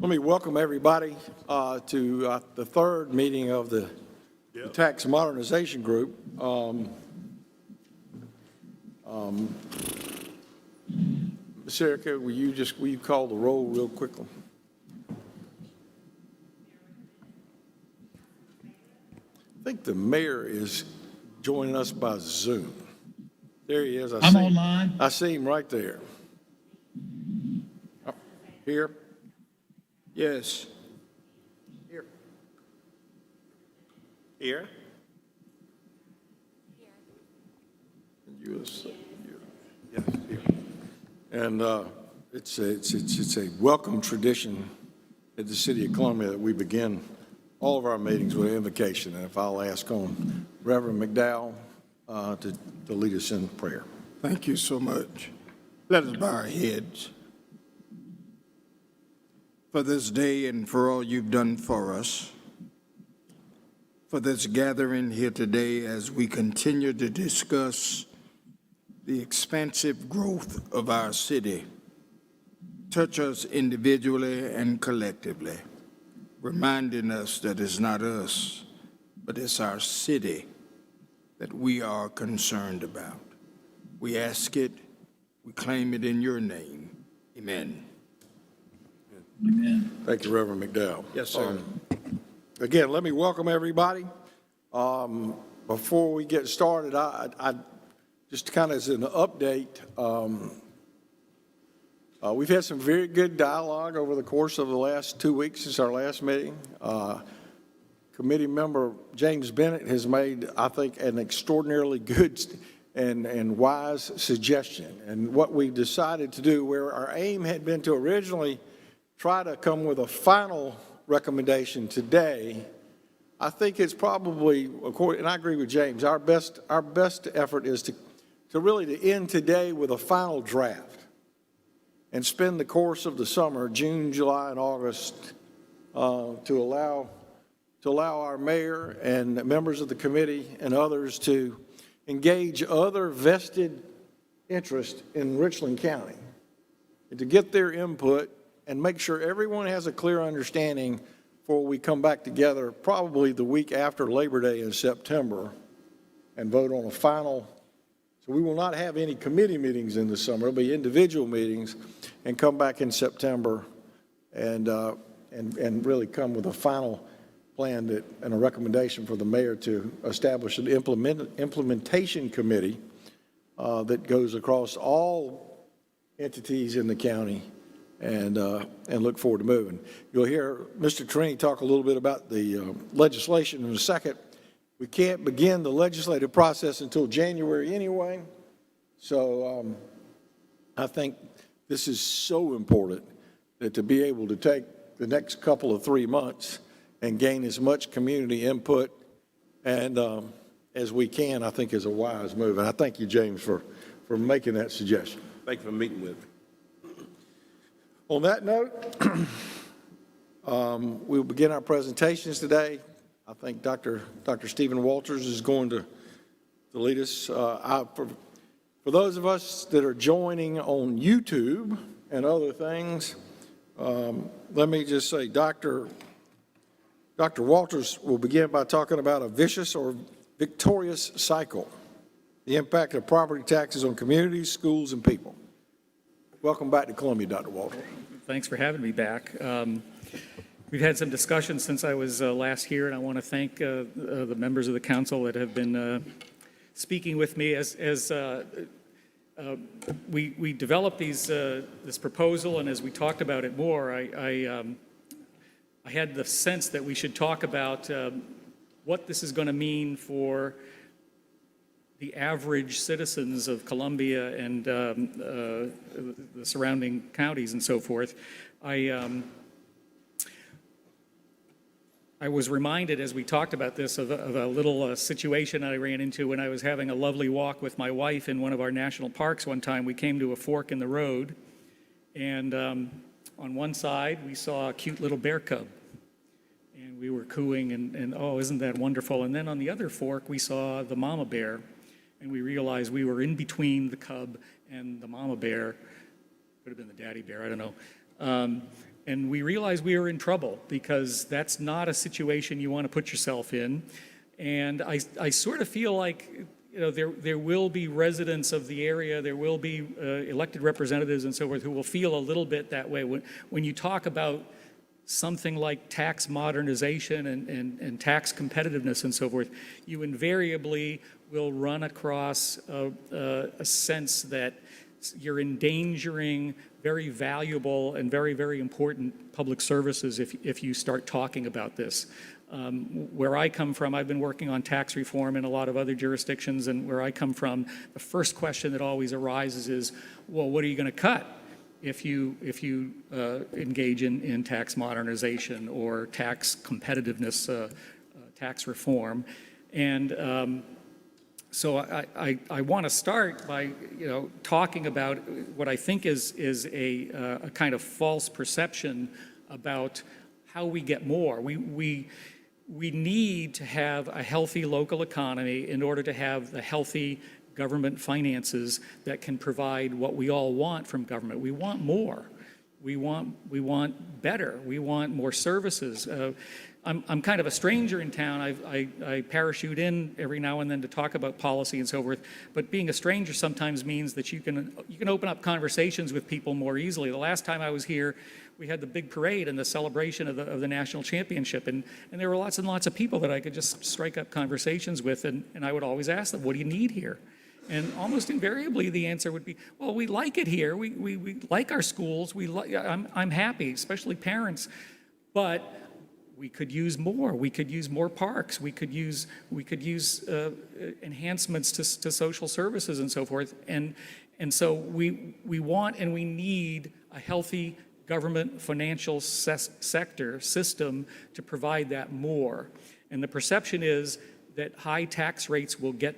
Let me welcome everybody to the third meeting of the Tax Modernization Group. Ms. Erica, will you call the roll real quickly? I think the mayor is joining us by Zoom. There he is. I'm online. I see him right there. Here? Yes. Here. Here? Yes, here. And it's a welcome tradition at the City of Columbia that we begin all of our meetings with an invocation. And if I'll ask on Reverend McDowell to lead us in prayer. Thank you so much. Let us bow our heads. For this day and for all you've done for us, for this gathering here today as we continue to discuss the expansive growth of our city. Touch us individually and collectively, reminding us that it's not us, but it's our city that we are concerned about. We ask it, we claim it in your name. Amen. Amen. Thank you, Reverend McDowell. Yes, sir. Again, let me welcome everybody. Before we get started, I just kind of as an update, we've had some very good dialogue over the course of the last 2 weeks since our last meeting. Committee member James Bennett has made, I think, an extraordinarily good and wise suggestion. And what we decided to do, where our aim had been to originally try to come with a final recommendation today, I think it's probably, and I agree with James, our best effort is to really end today with a final draft and spend the course of the summer, June, July, and August, to allow our mayor and members of the committee and others to engage other vested interest in Richland County and to get their input and make sure everyone has a clear understanding before we come back together, probably the week after Labor Day in September, and vote on a final. So we will not have any committee meetings in the summer. It'll be individual meetings, and come back in September and really come with a final plan and a recommendation for the mayor to establish an implementation committee that goes across all entities in the county and look forward to moving. You'll hear Mr. Trini talk a little bit about the legislation in a second. We can't begin the legislative process until January anyway, so I think this is so important that to be able to take the next couple of 3 months and gain as much community input and as we can, I think is a wise move. And I thank you, James, for making that suggestion. Thank you for meeting with me. On that note, we'll begin our presentations today. I think Dr. Stephen Walters is going to lead us. For those of us that are joining on YouTube and other things, let me just say Dr. Walters will begin by talking about a vicious or victorious cycle, the impact of property taxes on communities, schools, and people. Welcome back to Columbia, Dr. Walters. Thanks for having me back. We've had some discussions since I was last here, and I want to thank the members of the council that have been speaking with me as we developed this proposal, and as we talked about it more, I had the sense that we should talk about what this is going to mean for the average citizens of Columbia and the surrounding counties and so forth. I was reminded as we talked about this of a little situation I ran into when I was having a lovely walk with my wife in one of our national parks one time. We came to a fork in the road, and on one side we saw a cute little bear cub, and we were cooing and oh, isn't that wonderful? And then on the other fork we saw the mama bear, and we realized we were in between the cub and the mama bear. Could have been the daddy bear, I don't know. And we realized we were in trouble because that's not a situation you want to put yourself in. And I sort of feel like, you know, there will be residents of the area, there will be elected representatives and so forth who will feel a little bit that way. When you talk about something like tax modernization and tax competitiveness and so forth, you invariably will run across a sense that you're endangering very valuable and very, very important public services if you start talking about this. Where I come from, I've been working on tax reform in a lot of other jurisdictions, and where I come from, the first question that always arises is, well, what are you going to cut if you engage in tax modernization or tax competitiveness, tax reform? And so I want to start by, you know, talking about what I think is a kind of false perception about how we get more. We need to have a healthy local economy in order to have the healthy government finances that can provide what we all want from government. We want more. We want better. We want more services. I'm kind of a stranger in town. I parachute in every now and then to talk about policy and so forth. But being a stranger sometimes means that you can open up conversations with people more easily. The last time I was here, we had the big parade and the celebration of the national championship, and there were lots and lots of people that I could just strike up conversations with, and I would always ask them, "What do you need here?" And almost invariably, the answer would be, "Well, we like it here. We like our schools. I'm happy, especially parents, but we could use more. We could use more parks. We could use enhancements to social services and so forth. And so we want and we need a healthy government financial sector system to provide that more. And the perception is that high tax rates will get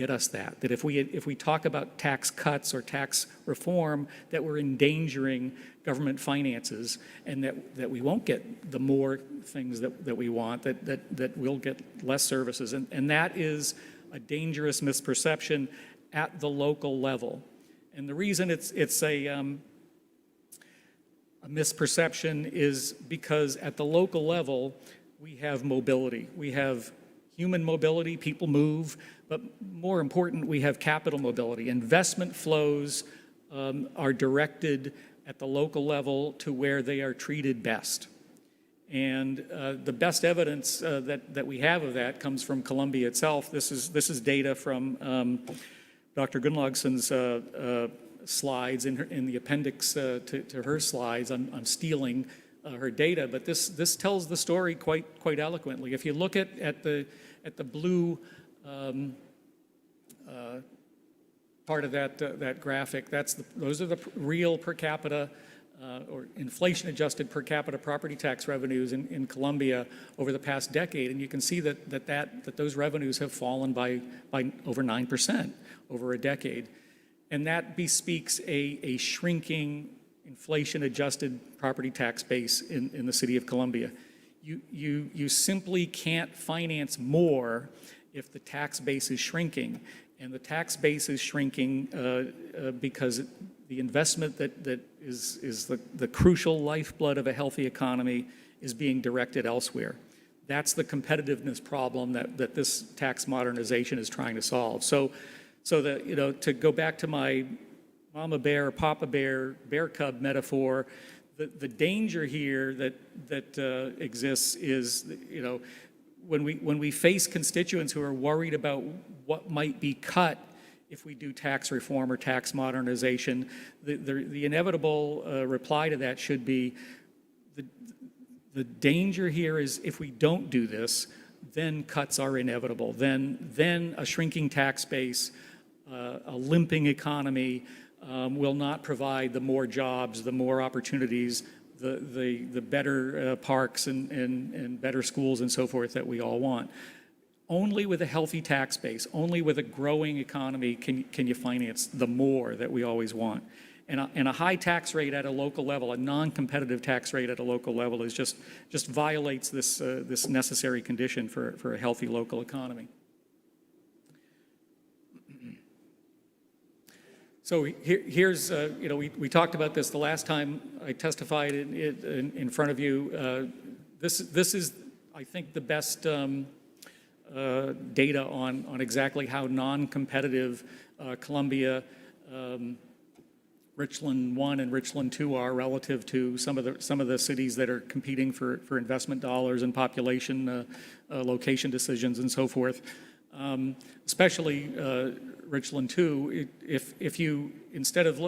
us that. That if we talk about tax cuts or tax reform, that we're endangering government finances, and that we won't get the more things that we want, that we'll get less services. And that is a dangerous misperception at the local level. And the reason it's a misperception is because at the local level, we have mobility. We have human mobility, people move, but more important, we have capital mobility. Investment flows are directed at the local level to where they are treated best. And the best evidence that we have of that comes from Columbia itself. This is data from Dr. Gunnlaugson's slides in the appendix to her slides. I'm stealing her data, but this tells the story quite eloquently. If you look at the blue part of that graphic, those are the real per capita or inflation-adjusted per capita property tax revenues in Columbia over the past decade, and you can see that those revenues have fallen by over 9% over a decade, and that bespeaks a shrinking inflation-adjusted property tax base in the city of Columbia. You simply can't finance more if the tax base is shrinking, and the tax base is shrinking because the investment that is the crucial lifeblood of a healthy economy is being directed elsewhere. That's the competitiveness problem that this tax modernization is trying to solve. So that, you know, to go back to my mama bear, papa bear, bear cub metaphor, the danger here that exists is, you know, when we face constituents who are worried about what might be cut if we do tax reform or tax modernization, the inevitable reply to that should be the danger here is if we don't do this, then cuts are inevitable. Then a shrinking tax base, a limping economy will not provide the more jobs, the more opportunities, the better parks and better schools and so forth that we all want. Only with a healthy tax base, only with a growing economy can you finance the more that we always want. And a high tax rate at a local level, a non-competitive tax rate at a local level is just violates this necessary condition for a healthy local economy. So here's, we talked about this the last time I testified in front of you. This is, I think, the best data on exactly how non-competitive Columbia, Richland 1 and Richland 2 are relative to some of the cities that are competing for investment dollars and population location decisions and so forth. Especially Richland 2, if you, instead of,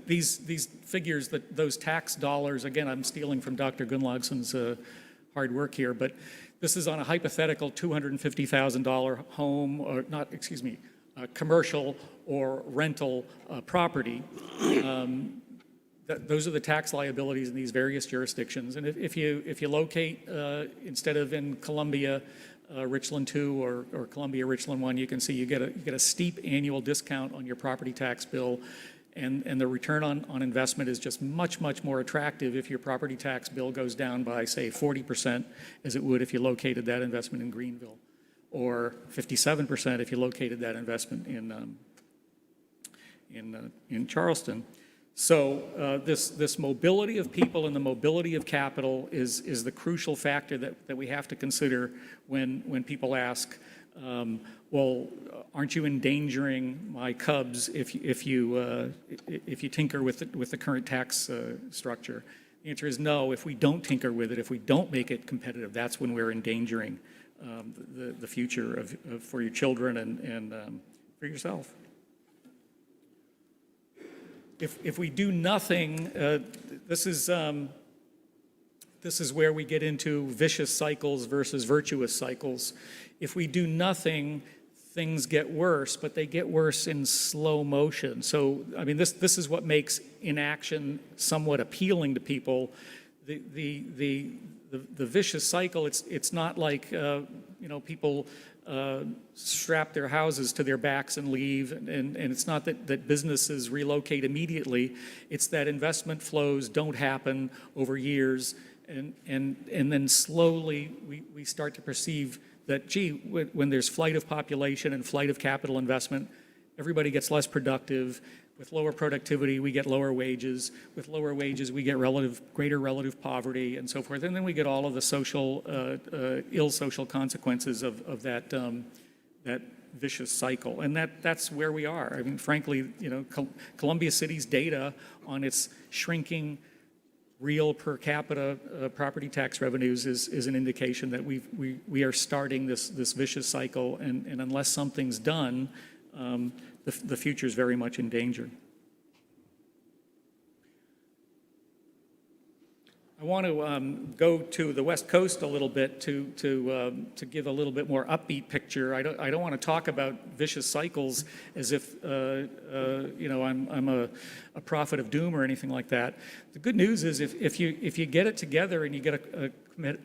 these figures, those tax dollars, again, I'm stealing from Dr. Gunlaugson's hard work here, but this is on a hypothetical $250,000 home, or not, excuse me, commercial or rental property. Those are the tax liabilities in these various jurisdictions. And if you locate, instead of in Columbia, Richland 2 or Columbia Richland 1, you can see you get a steep annual discount on your property tax bill, and the return on investment is just much more attractive if your property tax bill goes down by, say, 40%, as it would if you located that investment in Greenville, or 57% if you located that investment in Charleston. So this mobility of people and the mobility of capital is the crucial factor that we have to consider when people ask, well, aren't you endangering my cubs if you tinker with the current tax structure? The answer is no. If we don't tinker with it, if we don't make it competitive, that's when we're endangering the future for your children and for yourself. If we do nothing, this is where we get into vicious cycles versus virtuous cycles. If we do nothing, things get worse, but they get worse in slow motion. So, I mean, this is what makes inaction somewhat appealing to people. The vicious cycle, it's not like people strap their houses to their backs and leave, and it's not that businesses relocate immediately. It's that investment flows don't happen over years, and then slowly we start to perceive that, gee, when there's flight of population and flight of capital investment, everybody gets less productive. With lower productivity, we get lower wages. With lower wages, we get greater relative poverty and so forth. And then we get all of the ill social consequences of that vicious cycle. And that's where we are. I mean, frankly, Columbia City's data on its shrinking real per capita property tax revenues is an indication that we are starting this vicious cycle. And unless something's done, the future is very much in danger. I want to go to the West Coast a little bit to give a little bit more upbeat picture. I don't want to talk about vicious cycles as if I'm a prophet of doom or anything like that. The good news is if you get it together and you get a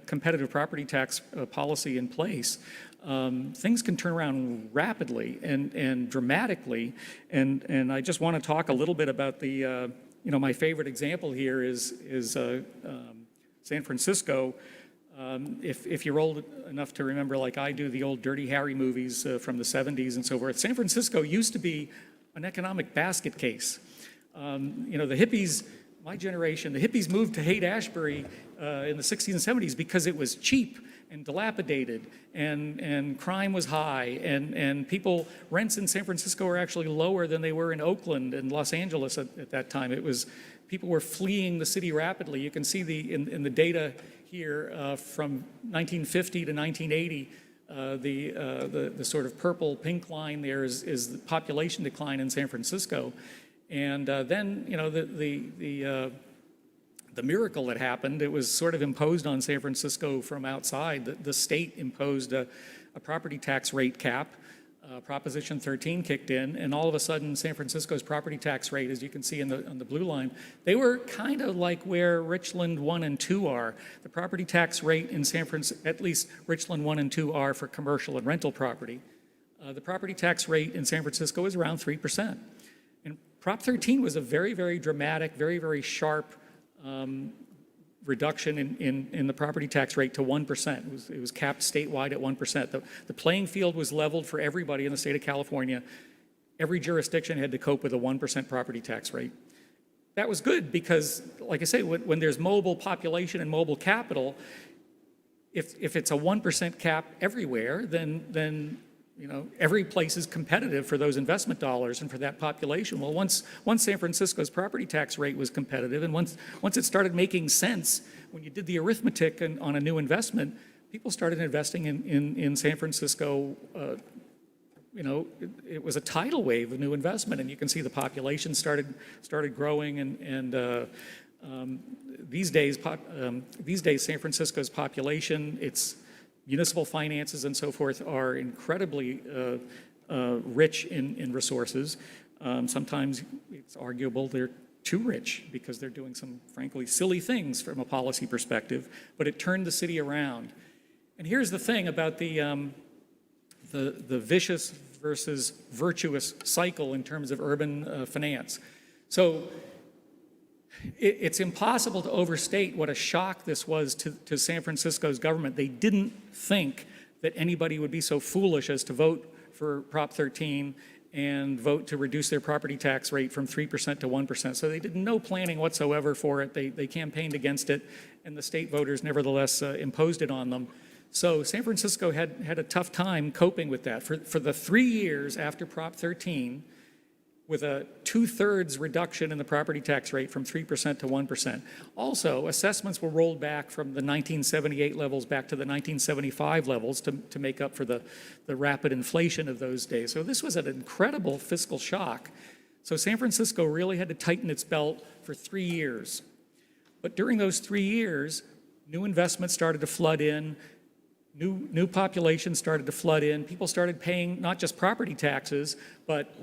competitive property tax policy in place, things can turn around rapidly and dramatically. And I just want to talk a little bit about the, my favorite example here is San Francisco. If you're old enough to remember, like I do, the old Dirty Harry movies from the 70s and so forth, San Francisco used to be an economic basket case. The hippies, my generation, the hippies moved to Haight-Ashbury in the 60s and 70s because it was cheap and dilapidated, and crime was high, and rents in San Francisco were actually lower than they were in Oakland and Los Angeles at that time. People were fleeing the city rapidly. You can see in the data here from 1950 to 1980, the sort of purple pink line there is the population decline in San Francisco. And then, the miracle that happened, it was sort of imposed on San Francisco from outside. The state imposed a property tax rate cap. Proposition 13 kicked in, and all of a sudden, San Francisco's property tax rate, as you can see on the blue line, they were kind of like where Richland 1 and 2 are. The property tax rate in San Francisco, at least Richland 1 and 2 are for commercial and rental property. The property tax rate in San Francisco is around 3%. And Prop 13 was a very, very dramatic, very, very sharp reduction in the property tax rate to 1%. It was capped statewide at 1%. The playing field was leveled for everybody in the state of California. every jurisdiction had to cope with a 1% property tax rate. That was good because, like I say, when there's mobile population and mobile capital, if it's a 1% cap everywhere, then every place is competitive for those investment dollars and for that population. Well, once San Francisco's property tax rate was competitive, and once it started making sense, when you did the arithmetic on a new investment, people started investing in San Francisco. It was a tidal wave of new investment, and you can see the population started growing, and these days San Francisco's population, its municipal finances and so forth are incredibly rich in resources. Sometimes it's arguable they're too rich because they're doing some, frankly, silly things from a policy perspective, but it turned the city around. And here's the thing about the vicious versus virtuous cycle in terms of urban finance. So it's impossible to overstate what a shock this was to San Francisco's government. They didn't think that anybody would be so foolish as to vote for Prop 13 and vote to reduce their property tax rate from 3% to 1%. So they did no planning whatsoever for it. They campaigned against it, and the state voters nevertheless imposed it on them. So San Francisco had a tough time coping with that. For the 3 years after Prop 13, with a 2/3 reduction in the property tax rate from 3% to 1%. Also, assessments were rolled back from the 1978 levels back to the 1975 levels to make up for the rapid inflation of those days. So this was an incredible fiscal shock. So San Francisco really had to tighten its belt for 3 years. But during those 3 years, new investments started to flood in. New population started to flood in. People started paying not just property taxes, but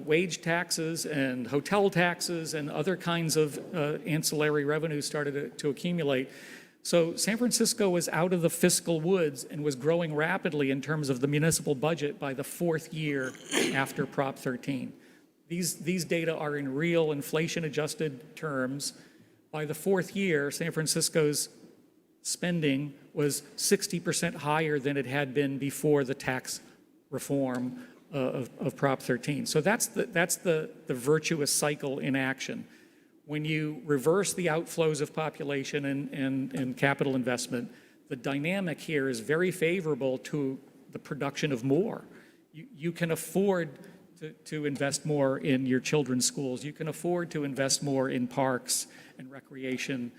wage taxes and hotel taxes and other kinds of ancillary revenues started to accumulate. So San Francisco was out of the fiscal woods and was growing rapidly in terms of the municipal budget by the 4th year after Prop 13. These data are in real inflation-adjusted terms. By the 4th year, San Francisco's spending was 60% higher than it had been before the tax reform of Prop 13. So that's the virtuous cycle in action. When you reverse the outflows of population and capital investment, the dynamic here is very favorable to the production of more. You can afford to invest more in your children's schools. You can afford to invest more in parks and recreation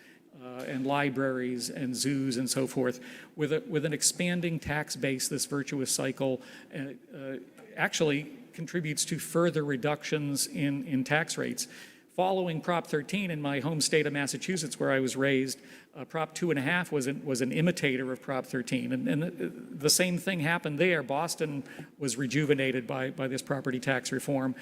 and libraries and zoos and so forth. With an expanding tax base, this virtuous cycle actually contributes to further reductions in tax rates. Following Prop 13 in my home state of Massachusetts, where I was raised, Prop 2.5 was an imitator of Prop 13. And the same thing happened there. Boston was rejuvenated by this property tax reform.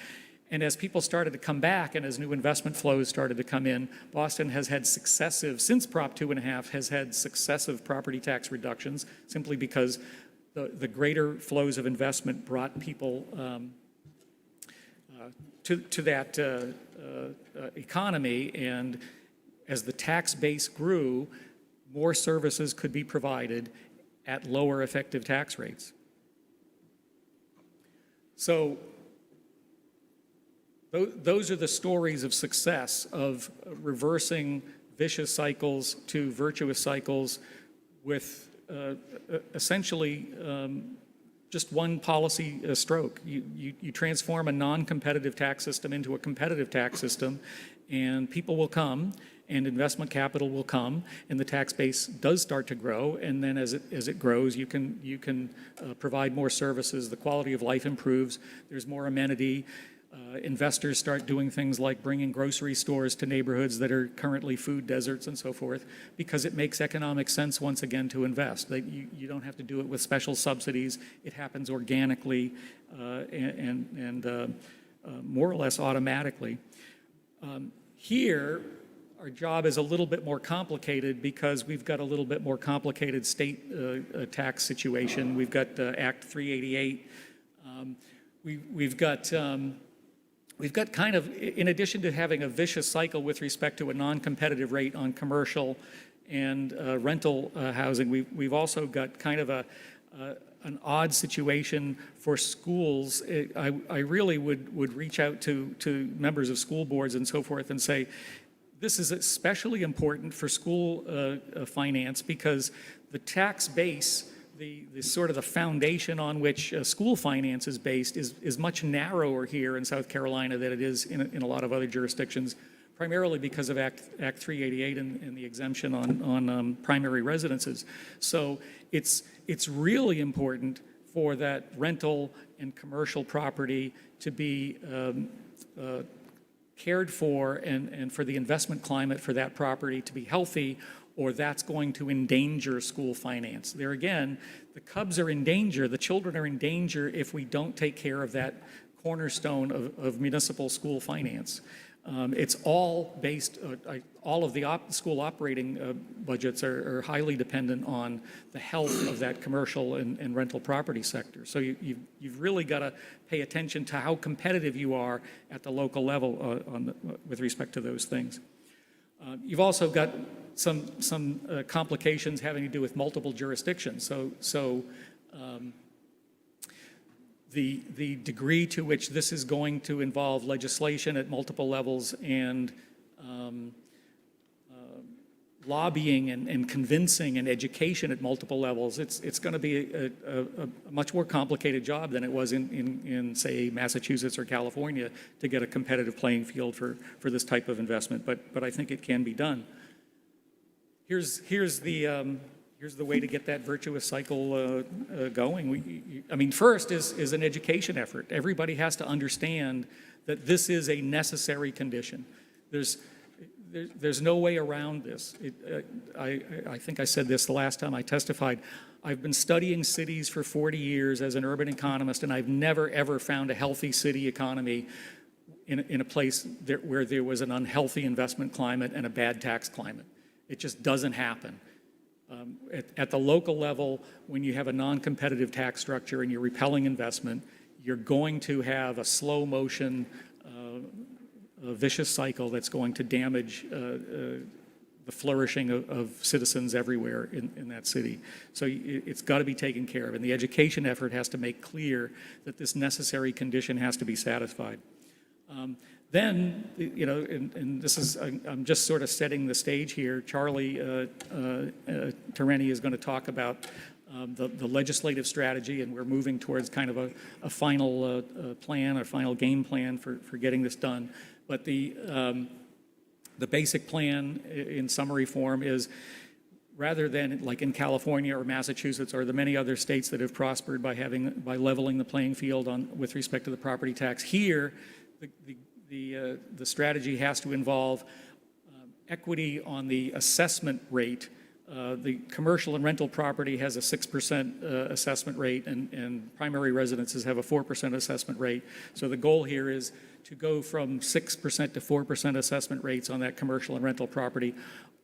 And as people started to come back and as new investment flows started to come in, Boston has had since Prop 2.5, has had successive property tax reductions simply because the greater flows of investment brought people to that economy. And as the tax base grew, more services could be provided at lower effective tax rates. So those are the stories of success, of reversing vicious cycles to virtuous cycles with essentially just one policy stroke. You transform a non-competitive tax system into a competitive tax system, and people will come, and investment capital will come, and the tax base does start to grow. And then as it grows, you can provide more services. The quality of life improves. There's more amenity. Investors start doing things like bringing grocery stores to neighborhoods that are currently food deserts and so forth, because it makes economic sense once again to invest. You don't have to do it with special subsidies. It happens organically and more or less automatically. Here, our job is a little bit more complicated because we've got a little bit more complicated state tax situation. We've got Act 388. We've got kind of, in addition to having a vicious cycle with respect to a non-competitive rate on commercial and rental housing, we've also got kind of an odd situation for schools. I really would reach out to members of school boards and so forth and say, this is especially important for school finance because the tax base, the sort of the foundation on which school finance is based is much narrower here in South Carolina than it is in a lot of other jurisdictions, primarily because of Act 388 and the exemption on primary residences. So it's really important for that rental and commercial property to be cared for and for the investment climate for that property to be healthy, or that's going to endanger school finance. There again, the cubs are in danger, the children are in danger if we don't take care of that cornerstone of municipal school finance. It's all based, all of the school operating budgets are highly dependent on the health of that commercial and rental property sector. So you've really got to pay attention to how competitive you are at the local level with respect to those things. You've also got some complications having to do with multiple jurisdictions. The degree to which this is going to involve legislation at multiple levels and lobbying and convincing and education at multiple levels, it's going to be a much more complicated job than it was in say, Massachusetts or California to get a competitive playing field for this type of investment. But I think it can be done. Here's the way to get that virtuous cycle going. I mean, first is an education effort. Everybody has to understand that this is a necessary condition. There's no way around this. I think I said this the last time I testified. I've been studying cities for 40 years as an urban economist, and I've never, ever found a healthy city economy in a place where there was an unhealthy investment climate and a bad tax climate. It just doesn't happen. At the local level, when you have a non-competitive tax structure and you're repelling investment, you're going to have a slow motion, a vicious cycle that's going to damage the flourishing of citizens everywhere in that city. So it's got to be taken care of. And the education effort has to make clear that this necessary condition has to be satisfied. Then, you know, and this is, I'm just sort of setting the stage here. Charlie Tereni is going to talk about the legislative strategy, and we're moving towards kind of a final plan, or final game plan for getting this done. But the basic plan in summary form is, rather than like in California or Massachusetts or the many other states that have prospered by leveling the playing field with respect to the property tax, here the strategy has to involve equity on the assessment rate. The commercial and rental property has a 6% assessment rate, and primary residences have a 4% assessment rate. So the goal here is to go from 6% to 4% assessment rates on that commercial and rental property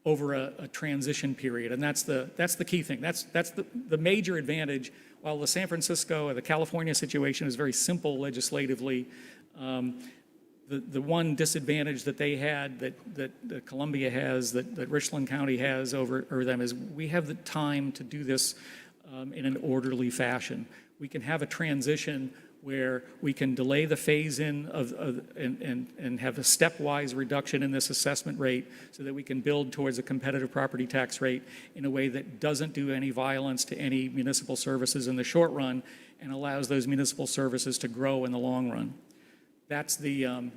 over a transition period. And that's the key thing. That's the major advantage. While the San Francisco or the California situation is very simple legislatively, the one disadvantage that they had, that Columbia has, that Richland County has over them, is we have the time to do this in an orderly fashion. We can have a transition where we can delay the phase-in and have a stepwise reduction in this assessment rate so that we can build towards a competitive property tax rate in a way that doesn't do any violence to any municipal services in the short run and allows those municipal services to grow in the long run. That's the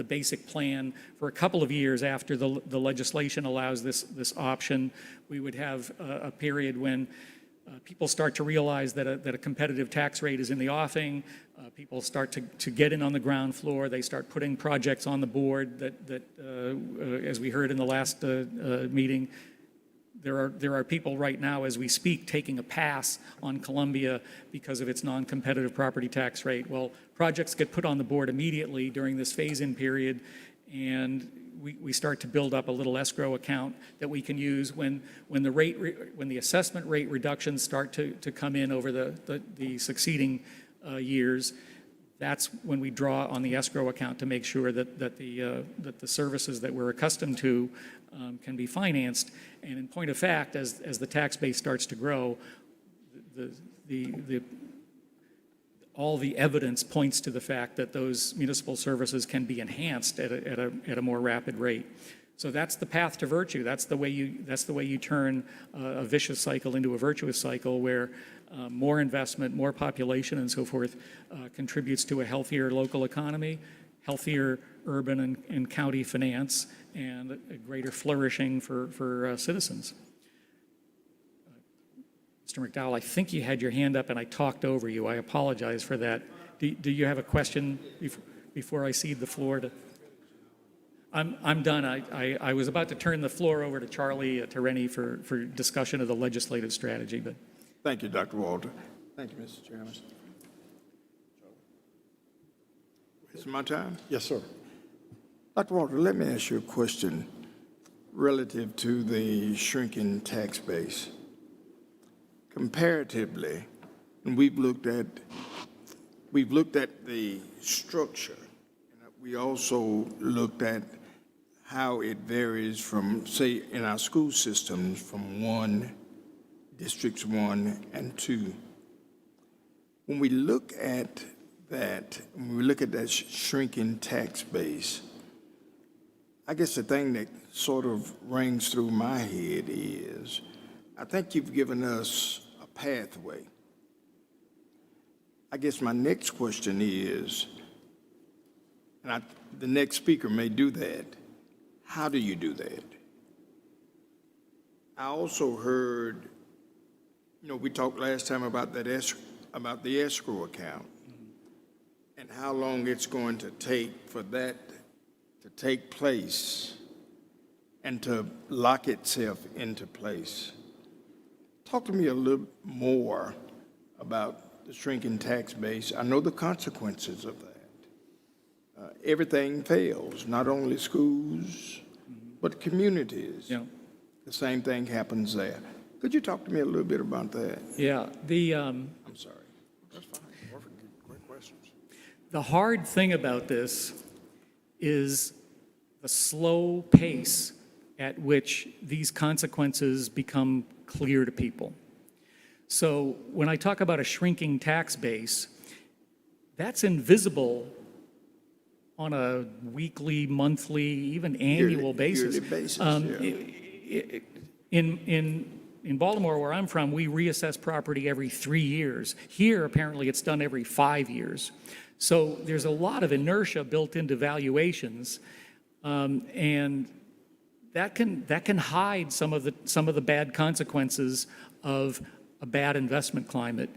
basic plan. For a couple of years after the legislation allows this option, we would have a period when people start to realize that a competitive tax rate is in the offing. People start to get in on the ground floor. They start putting projects on the board that as we heard in the last meeting, there are people right now as we speak taking a pass on Columbia because of its non-competitive property tax rate. Well, projects get put on the board immediately during this phase-in period, and we start to build up a little escrow account that we can use when the assessment rate reductions start to come in over the succeeding years. That's when we draw on the escrow account to make sure that the services that we're accustomed to can be financed. And in point of fact, as the tax base starts to grow, all the evidence points to the fact that those municipal services can be enhanced at a more rapid rate. So that's the path to virtue. That's the way you turn a vicious cycle into a virtuous cycle where more investment, more population, and so forth contributes to a healthier local economy, healthier urban and county finance, and a greater flourishing for citizens. Mr. McDowell, I think you had your hand up and I talked over you. I apologize for that. Do you have a question before I cede the floor to? I'm done. I was about to turn the floor over to Charlie Tereni for discussion of the legislative strategy, but. Thank you, Dr. Walter. Thank you, Mr. Chairman. Is it my time? Yes, sir. Dr. Walter, let me ask you a question relative to the shrinking tax base. Comparatively, and we've looked at the structure. We also looked at how it varies from, say, in our school systems from districts 1 and 2. When we look at that shrinking tax base, I guess the thing that sort of rings through my head is, I think you've given us a pathway. I guess my next question is, and the next speaker may do that, how do you do that? I also heard, we talked last time about the escrow account and how long it's going to take for that to take place and to lock itself into place. Talk to me a little more about the shrinking tax base. I know the consequences of that. Everything fails, not only schools, but communities. Yeah. The same thing happens there. Could you talk to me a little bit about that? Yeah. I'm sorry. That's fine. Perfect. Great questions. The hard thing about this is the slow pace at which these consequences become clear to people. So when I talk about a shrinking tax base, that's invisible on a weekly, monthly, even annual basis. Yearly basis, yeah. In Baltimore, where I'm from, we reassess property every 3 years. Here, apparently, it's done every 5 years. So there's a lot of inertia built into valuations, and that can hide some of the bad consequences of a bad investment climate.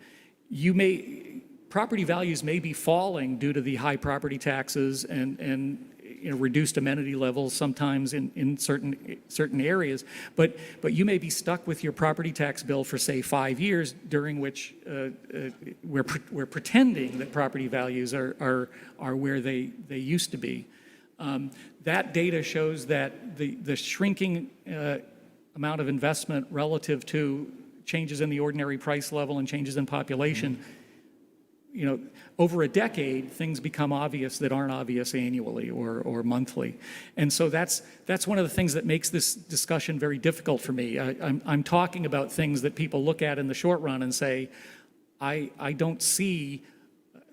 Property values may be falling due to the high property taxes and reduced amenity levels sometimes in certain areas, but you may be stuck with your property tax bill for, say, 5 years, during which we're pretending that property values are where they used to be. That data shows that the shrinking amount of investment relative to changes in the ordinary price level and changes in population, over a decade, things become obvious that aren't obvious annually or monthly. And so that's one of the things that makes this discussion very difficult for me. I'm talking about things that people look at in the short run and say, I don't see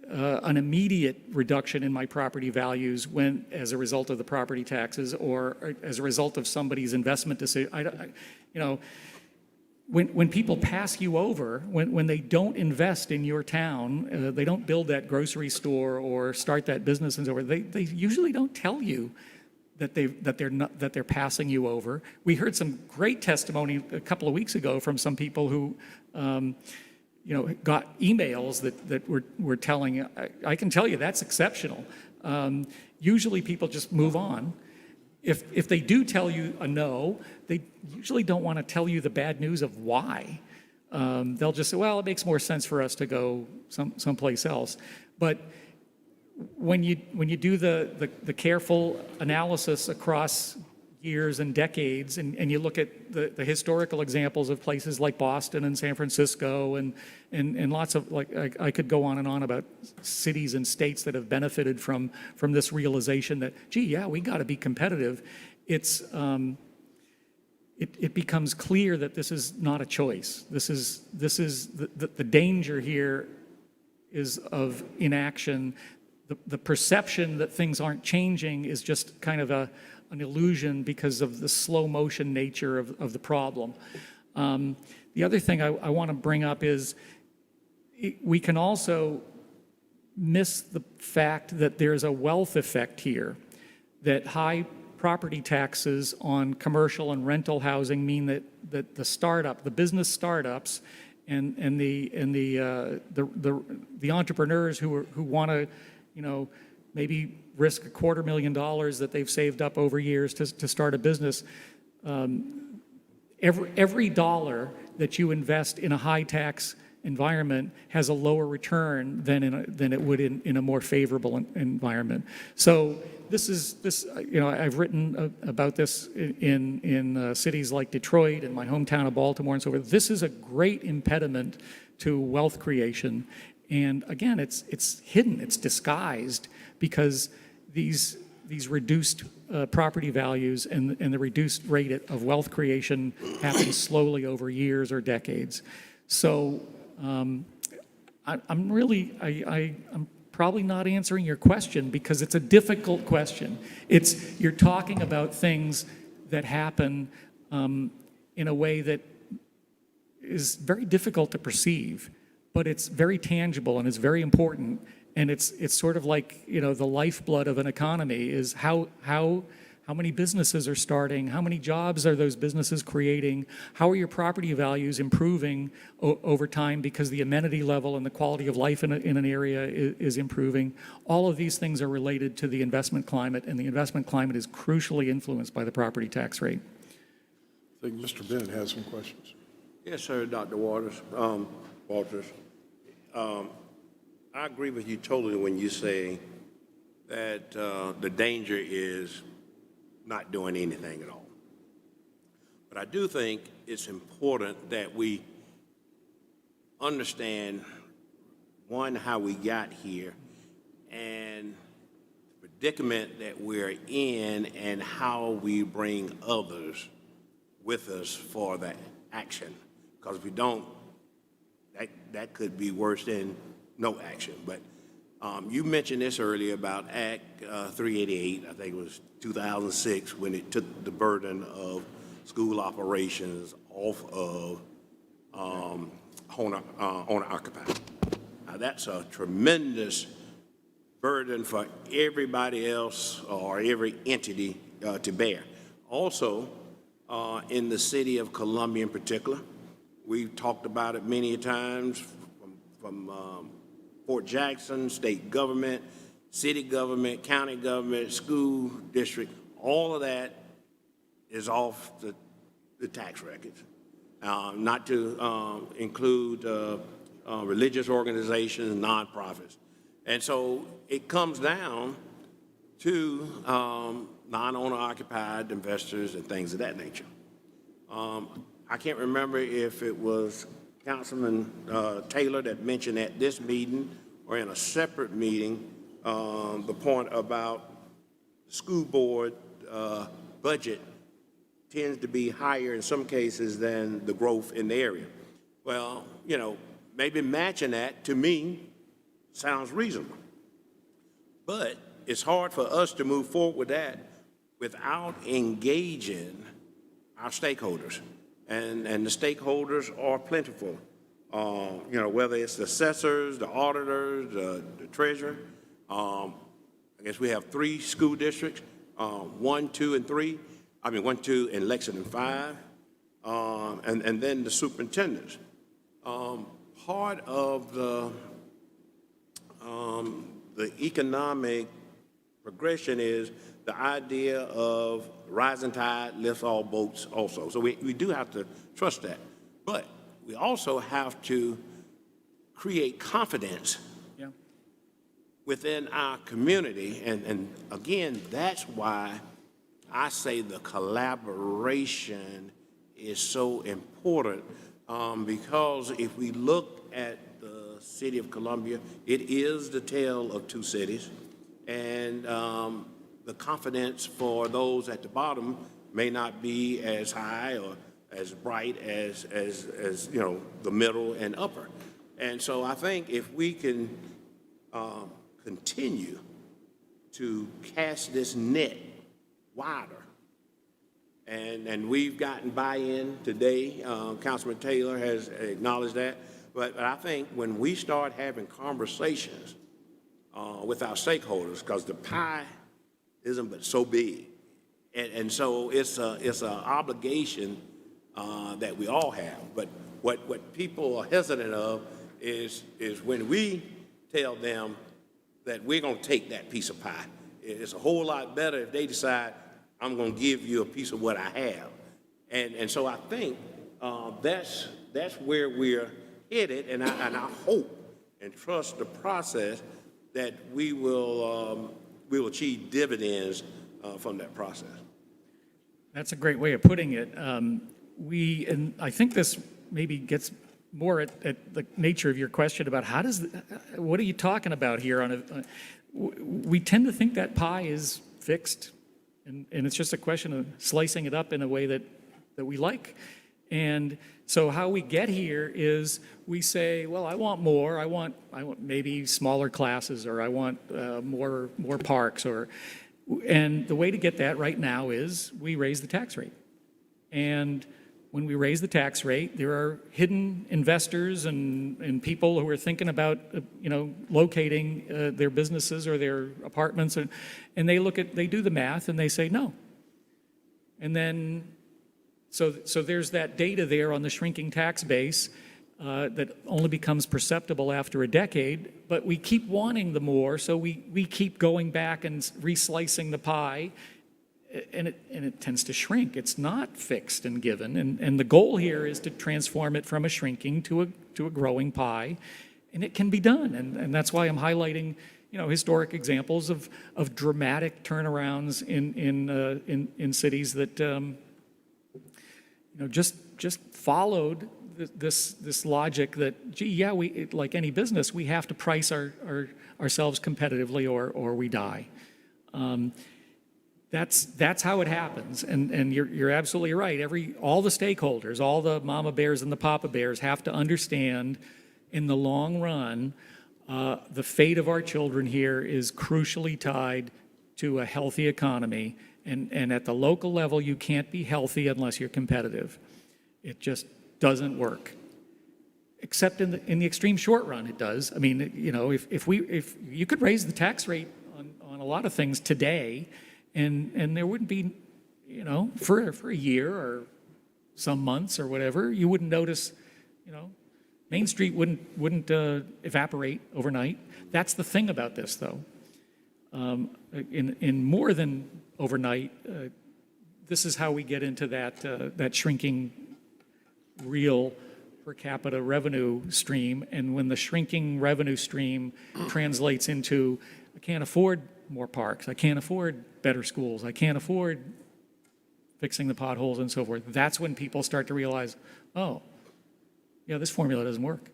an immediate reduction in my property values as a result of the property taxes or as a result of somebody's investment decision. When people pass you over, when they don't invest in your town, they don't build that grocery store or start that business and so forth, they usually don't tell you that they're passing you over. We heard some great testimony a couple of weeks ago from some people who got emails that were telling. I can tell you that's exceptional. Usually people just move on. If they do tell you a no, they usually don't want to tell you the bad news of why. They'll just say, well, it makes more sense for us to go someplace else. But when you do the careful analysis across years and decades, and you look at the historical examples of places like Boston and San Francisco and lots of, I could go on and on about cities and states that have benefited from this realization that, gee, yeah, we got to be competitive. It's it becomes clear that this is not a choice. This is the danger here is of inaction. The perception that things aren't changing is just kind of an illusion because of the slow motion nature of the problem. The other thing I want to bring up is we can also miss the fact that there's a wealth effect here, that high property taxes on commercial and rental housing mean that the business startups and the entrepreneurs who want to, maybe risk $250,000 that they've saved up over years to start a business. Every dollar that you invest in a high tax environment has a lower return than it would in a more favorable environment. So I've written about this in cities like Detroit and my hometown of Baltimore and so forth. This is a great impediment to wealth creation. And again, it's hidden, it's disguised because these reduced property values and the reduced rate of wealth creation happens slowly over years or decades. So I'm probably not answering your question because it's a difficult question. You're talking about things that happen in a way that is very difficult to perceive, but it's very tangible and it's very important. And it's sort of like, the lifeblood of an economy is how many businesses are starting, how many jobs are those businesses creating, how are your property values improving over time because the amenity level and the quality of life in an area is improving. All of these things are related to the investment climate, and the investment climate is crucially influenced by the property tax rate. I think Mr. Bennett has some questions. Yes, sir, Dr. Walters. I agree with you totally when you say that the danger is not doing anything at all. But I do think it's important that we understand, one, how we got here and the predicament that we're in and how we bring others with us for that action. Because if we don't, that could be worse than no action. But you mentioned this earlier about Act 388, I think it was 2006, when it took the burden of school operations off of owner-occupied. Now, that's a tremendous burden for everybody else or every entity to bear. Also, in the city of Columbia in particular, we've talked about it many times from Fort Jackson, state government, city government, county government, school district, all of that is off the tax records. Not to include religious organizations, nonprofits. And so it comes down to non-owner occupied investors and things of that nature. I can't remember if it was Councilman Taylor that mentioned at this meeting or in a separate meeting the point about school board budget tends to be higher in some cases than the growth in the area. Well, maybe matching that to me sounds reasonable. But it's hard for us to move forward with that without engaging our stakeholders. And the stakeholders are plentiful. Whether it's the assessors, the auditors, the treasurer. I guess we have 3 school districts, 1, 2, and 3. 1, 2, and Lexington 5, and then the superintendents. Part of the economic progression is the idea of rising tide lifts all boats also. So we do have to trust that. But we also have to create confidence within our community. And again, that's why I say the collaboration is so important, because if we look at the city of Columbia, it is the tale of 2 cities. And the confidence for those at the bottom may not be as high or as bright as you know, the middle and upper. And so I think if we can continue to cast this net wider, and we've gotten buy-in today, Councilman Taylor has acknowledged that, but I think when we start having conversations with our stakeholders, because the pie isn't but so big, and so it's an obligation that we all have. But what people are hesitant of is when we tell them that we're going to take that piece of pie. It's a whole lot better if they decide, I'm going to give you a piece of what I have. And so I think that's where we're headed, and I hope and trust the process that we will achieve dividends from that process. That's a great way of putting it. And I think this maybe gets more at the nature of your question about what are you talking about here? We tend to think that pie is fixed, and it's just a question of slicing it up in a way that we like. And so how we get here is we say, well, I want more. I want maybe smaller classes, or I want more parks, and the way to get that right now is we raise the tax rate. And when we raise the tax rate, there are hidden investors and people who are thinking about, locating their businesses or their apartments, and they do the math and they say no. And then, so there's that data there on the shrinking tax base that only becomes perceptible after a decade, but we keep wanting the more, so we keep going back and reslicing the pie, and it tends to shrink. It's not fixed and given, and the goal here is to transform it from a shrinking to a growing pie, and it can be done, and that's why I'm highlighting historic examples of dramatic turnarounds in cities that just followed this logic that, gee, yeah, like any business, we have to price ourselves competitively or we die. That's how it happens, and you're absolutely right. All the stakeholders, all the mama bears and the papa bears have to understand, in the long run, the fate of our children here is crucially tied to a healthy economy, and at the local level, you can't be healthy unless you're competitive. It just doesn't work. Except in the extreme short run, it does. I mean, if you could raise the tax rate on a lot of things today, and there wouldn't be, for a year or some months or whatever, you wouldn't notice, Main Street wouldn't evaporate overnight. That's the thing about this, though. In more than overnight, this is how we get into that shrinking real per capita revenue stream. And when the shrinking revenue stream translates into, I can't afford more parks, I can't afford better schools, I can't afford fixing the potholes and so forth, that's when people start to realize, oh, yeah, this formula doesn't work.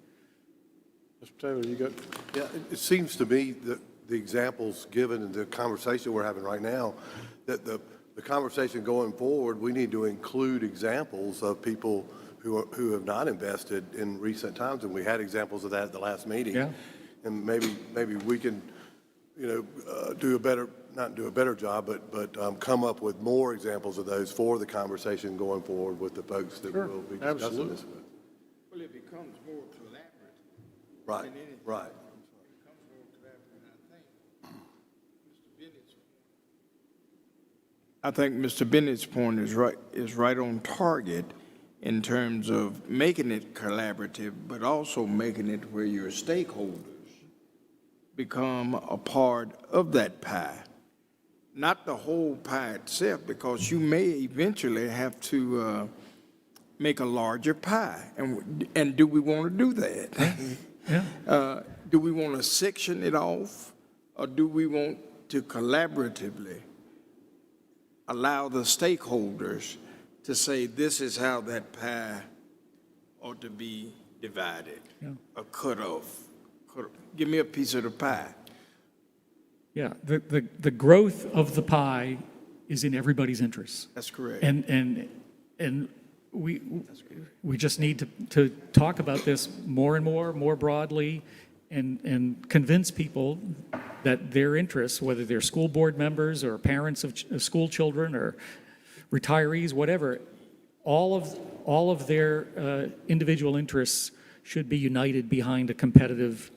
Mr. Taylor, you got? Yeah, it seems to me that the examples given in the conversation we're having right now, that the conversation going forward, we need to include examples of people who have not invested in recent times, and we had examples of that at the last meeting. Yeah. And maybe we can, not do a better job, but come up with more examples of those for the conversation going forward with the folks that Sure. will be discussing Absolutely. this with. Well, it becomes more collaborative. Right, than anything. right. It becomes more collaborative, and I think Mr. Bennett's point is right on target in terms of making it collaborative, but also making it where your stakeholders become a part of that pie. Not the whole pie itself, because you may eventually have to make a larger pie. And do we want to do that? Yeah. Do we want to section it off, or do we want to collaboratively allow the stakeholders to say, this is how that pie ought to be divided, or cut off? Give me a piece of the pie. Yeah, the growth of the pie is in everybody's interests. That's correct. And we just need to talk about this more and more broadly, and convince people that their interests, whether they're school board members or parents of school children or retirees, whatever, all of their individual interests should be united behind a competitive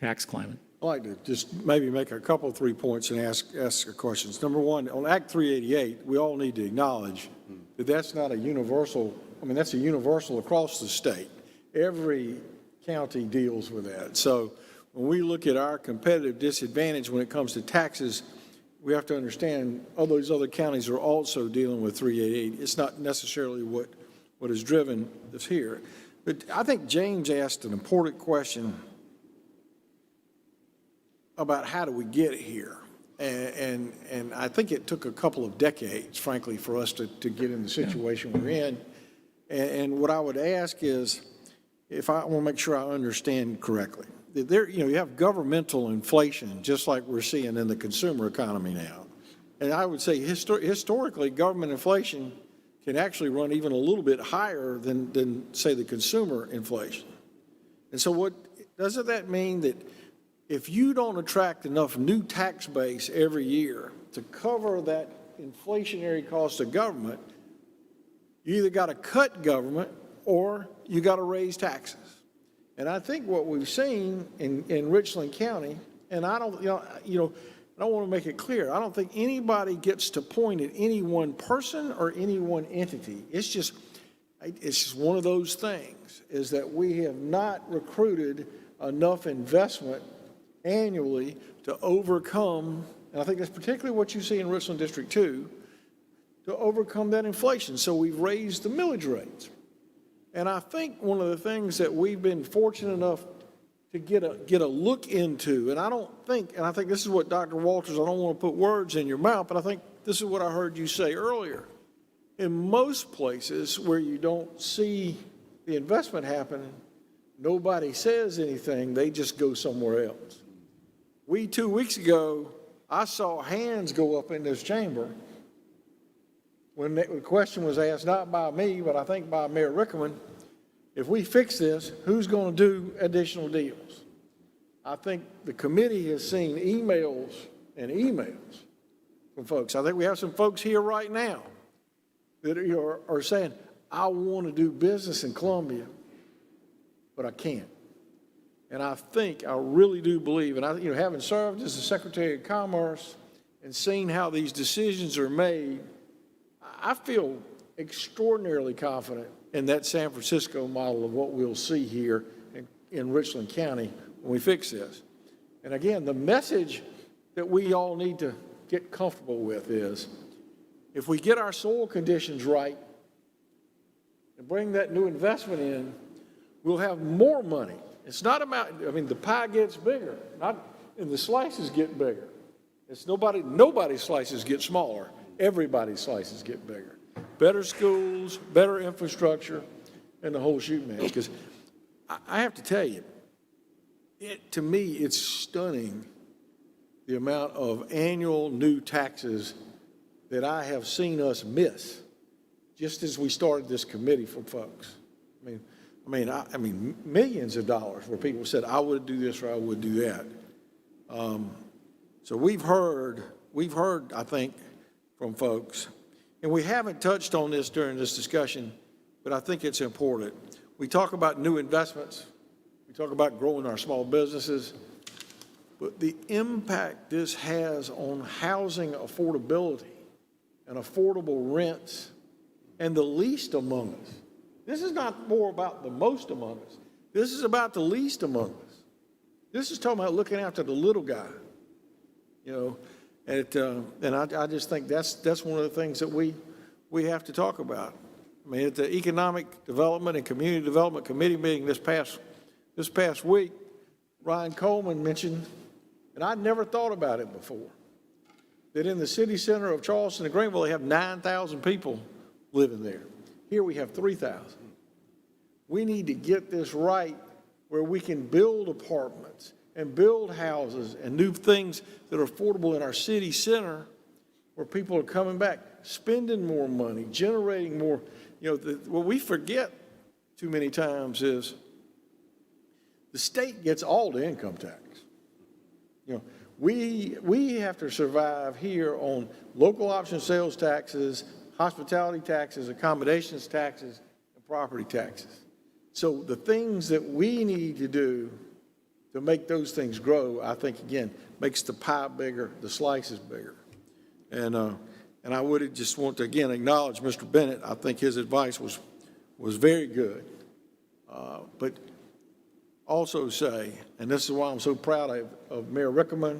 tax climate. I'd like to just maybe make a couple, 3 points and ask questions. Number one, on Act 388, we all need to acknowledge that that's not a universal, I mean, that's a universal across the state. Every county deals with that. So when we look at our competitive disadvantage when it comes to taxes, we have to understand all those other counties are also dealing with 388. It's not necessarily what has driven this here. But I think James asked an important question about how do we get here. And I think it took a couple of decades, frankly, for us to get in the situation we're in. And what I would ask is, if I want to make sure I understand correctly, that you have governmental inflation, just like we're seeing in the consumer economy now. And I would say historically, government inflation can actually run even a little bit higher than say, the consumer inflation. And so doesn't that mean that if you don't attract enough new tax base every year to cover that inflationary cost of government, you either got to cut government or you got to raise taxes? And I think what we've seen in Richland County, and I don't want to make it clear, I don't think anybody gets to point at any one person or any one entity. It's just one of those things, is that we have not recruited enough investment annually to overcome, and I think that's particularly what you see in Richland District 2, to overcome that inflation. So we've raised the millage rates. And I think one of the things that we've been fortunate enough to get a look into, and I think this is what Dr. Walters, I don't want to put words in your mouth, but I think this is what I heard you say earlier. In most places where you don't see the investment happening, nobody says anything, they just go somewhere else. 2 weeks ago, I saw hands go up in this chamber when the question was asked, not by me, but I think by Mayor Rickman, if we fix this, who's going to do additional deals? I think the committee has seen emails from folks. I think we have some folks here right now that are saying, I want to do business in Columbia, but I can't. And I really do believe, and having served as the Secretary of Commerce and seen how these decisions are made, I feel extraordinarily confident in that San Francisco model of what we'll see here in Richland County when we fix this. And again, the message that we all need to get comfortable with is, if we get our soil conditions right and bring that new investment in, we'll have more money. It's not about, the pie gets bigger, and the slices get bigger. It's nobody's slices get smaller. Everybody's slices get bigger. Better schools, better infrastructure, and the whole shoot match. Because I have to tell you, to me, it's stunning the amount of annual new taxes that I have seen us miss just as we started this committee for folks. I mean, millions of dollars where people said, I would do this or I would do that. So we've heard, I think, from folks, and we haven't touched on this during this discussion, but I think it's important. We talk about new investments. We talk about growing our small businesses, but the impact this has on housing affordability and affordable rents and the least among us. This is not more about the most among us. This is about the least among us. This is talking about looking after the little guy, and I just think that's one of the things that we have to talk about. At the Economic Development and Community Development Committee meeting this past week, Ryan Coleman mentioned, and I'd never thought about it before, that in the city center of Charleston and Greenville, they have 9,000 people living there. Here we have 3,000. We need to get this right where we can build apartments and build houses and new things that are affordable in our city center, where people are coming back, spending more money, generating more. What we forget too many times is the state gets all the income tax. We have to survive here on local option sales taxes, hospitality taxes, accommodations taxes, and property taxes. So the things that we need to do to make those things grow, I think, again, makes the pie bigger, the slices bigger. And I would just want to, again, acknowledge Mr. Bennett. I think his advice was very good. But also say, and this is why I'm so proud of Mayor Rickerman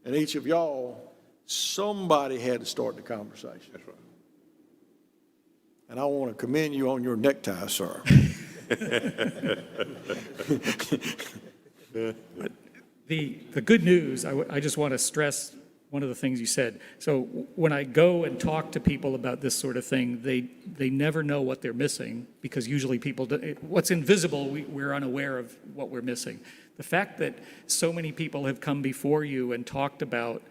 and each of y'all, somebody had to start the conversation. That's right. And I want to commend you on your necktie, sir. The good news, I just want to stress one of the things you said. So when I go and talk to people about this sort of thing, they never know what they're missing, because usually people, what's invisible, we're unaware of what we're missing. The fact that so many people have come before you and talked about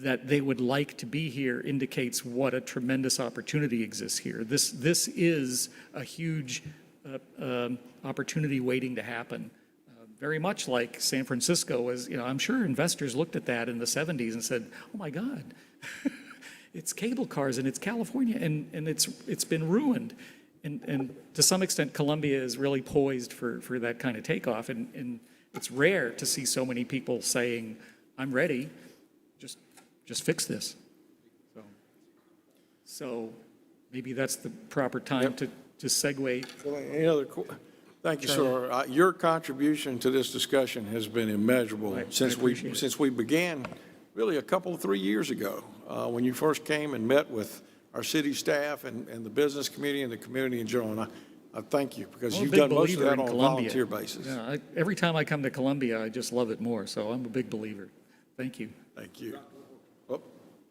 that they would like to be here indicates what a tremendous opportunity exists here. This is a huge opportunity waiting to happen. Very much like San Francisco was, I'm sure investors looked at that in the 70s and said, oh my God, it's cable cars and it's California and it's been ruined. And to some extent, Columbia is really poised for that kind of takeoff. And it's rare to see so many people saying, I'm ready, just fix this. So maybe that's the proper time to segue. Any other Thank you, sir. Your contribution to this discussion has been immeasurable since we began, really 3 years ago, when you first came and met with our city staff and the business community and the community in general. And I thank you, because you've done most of that on a volunteer basis. Yeah, every time I come to Columbia, I just love it more. So I'm a big believer. Thank you. Thank you. Oh,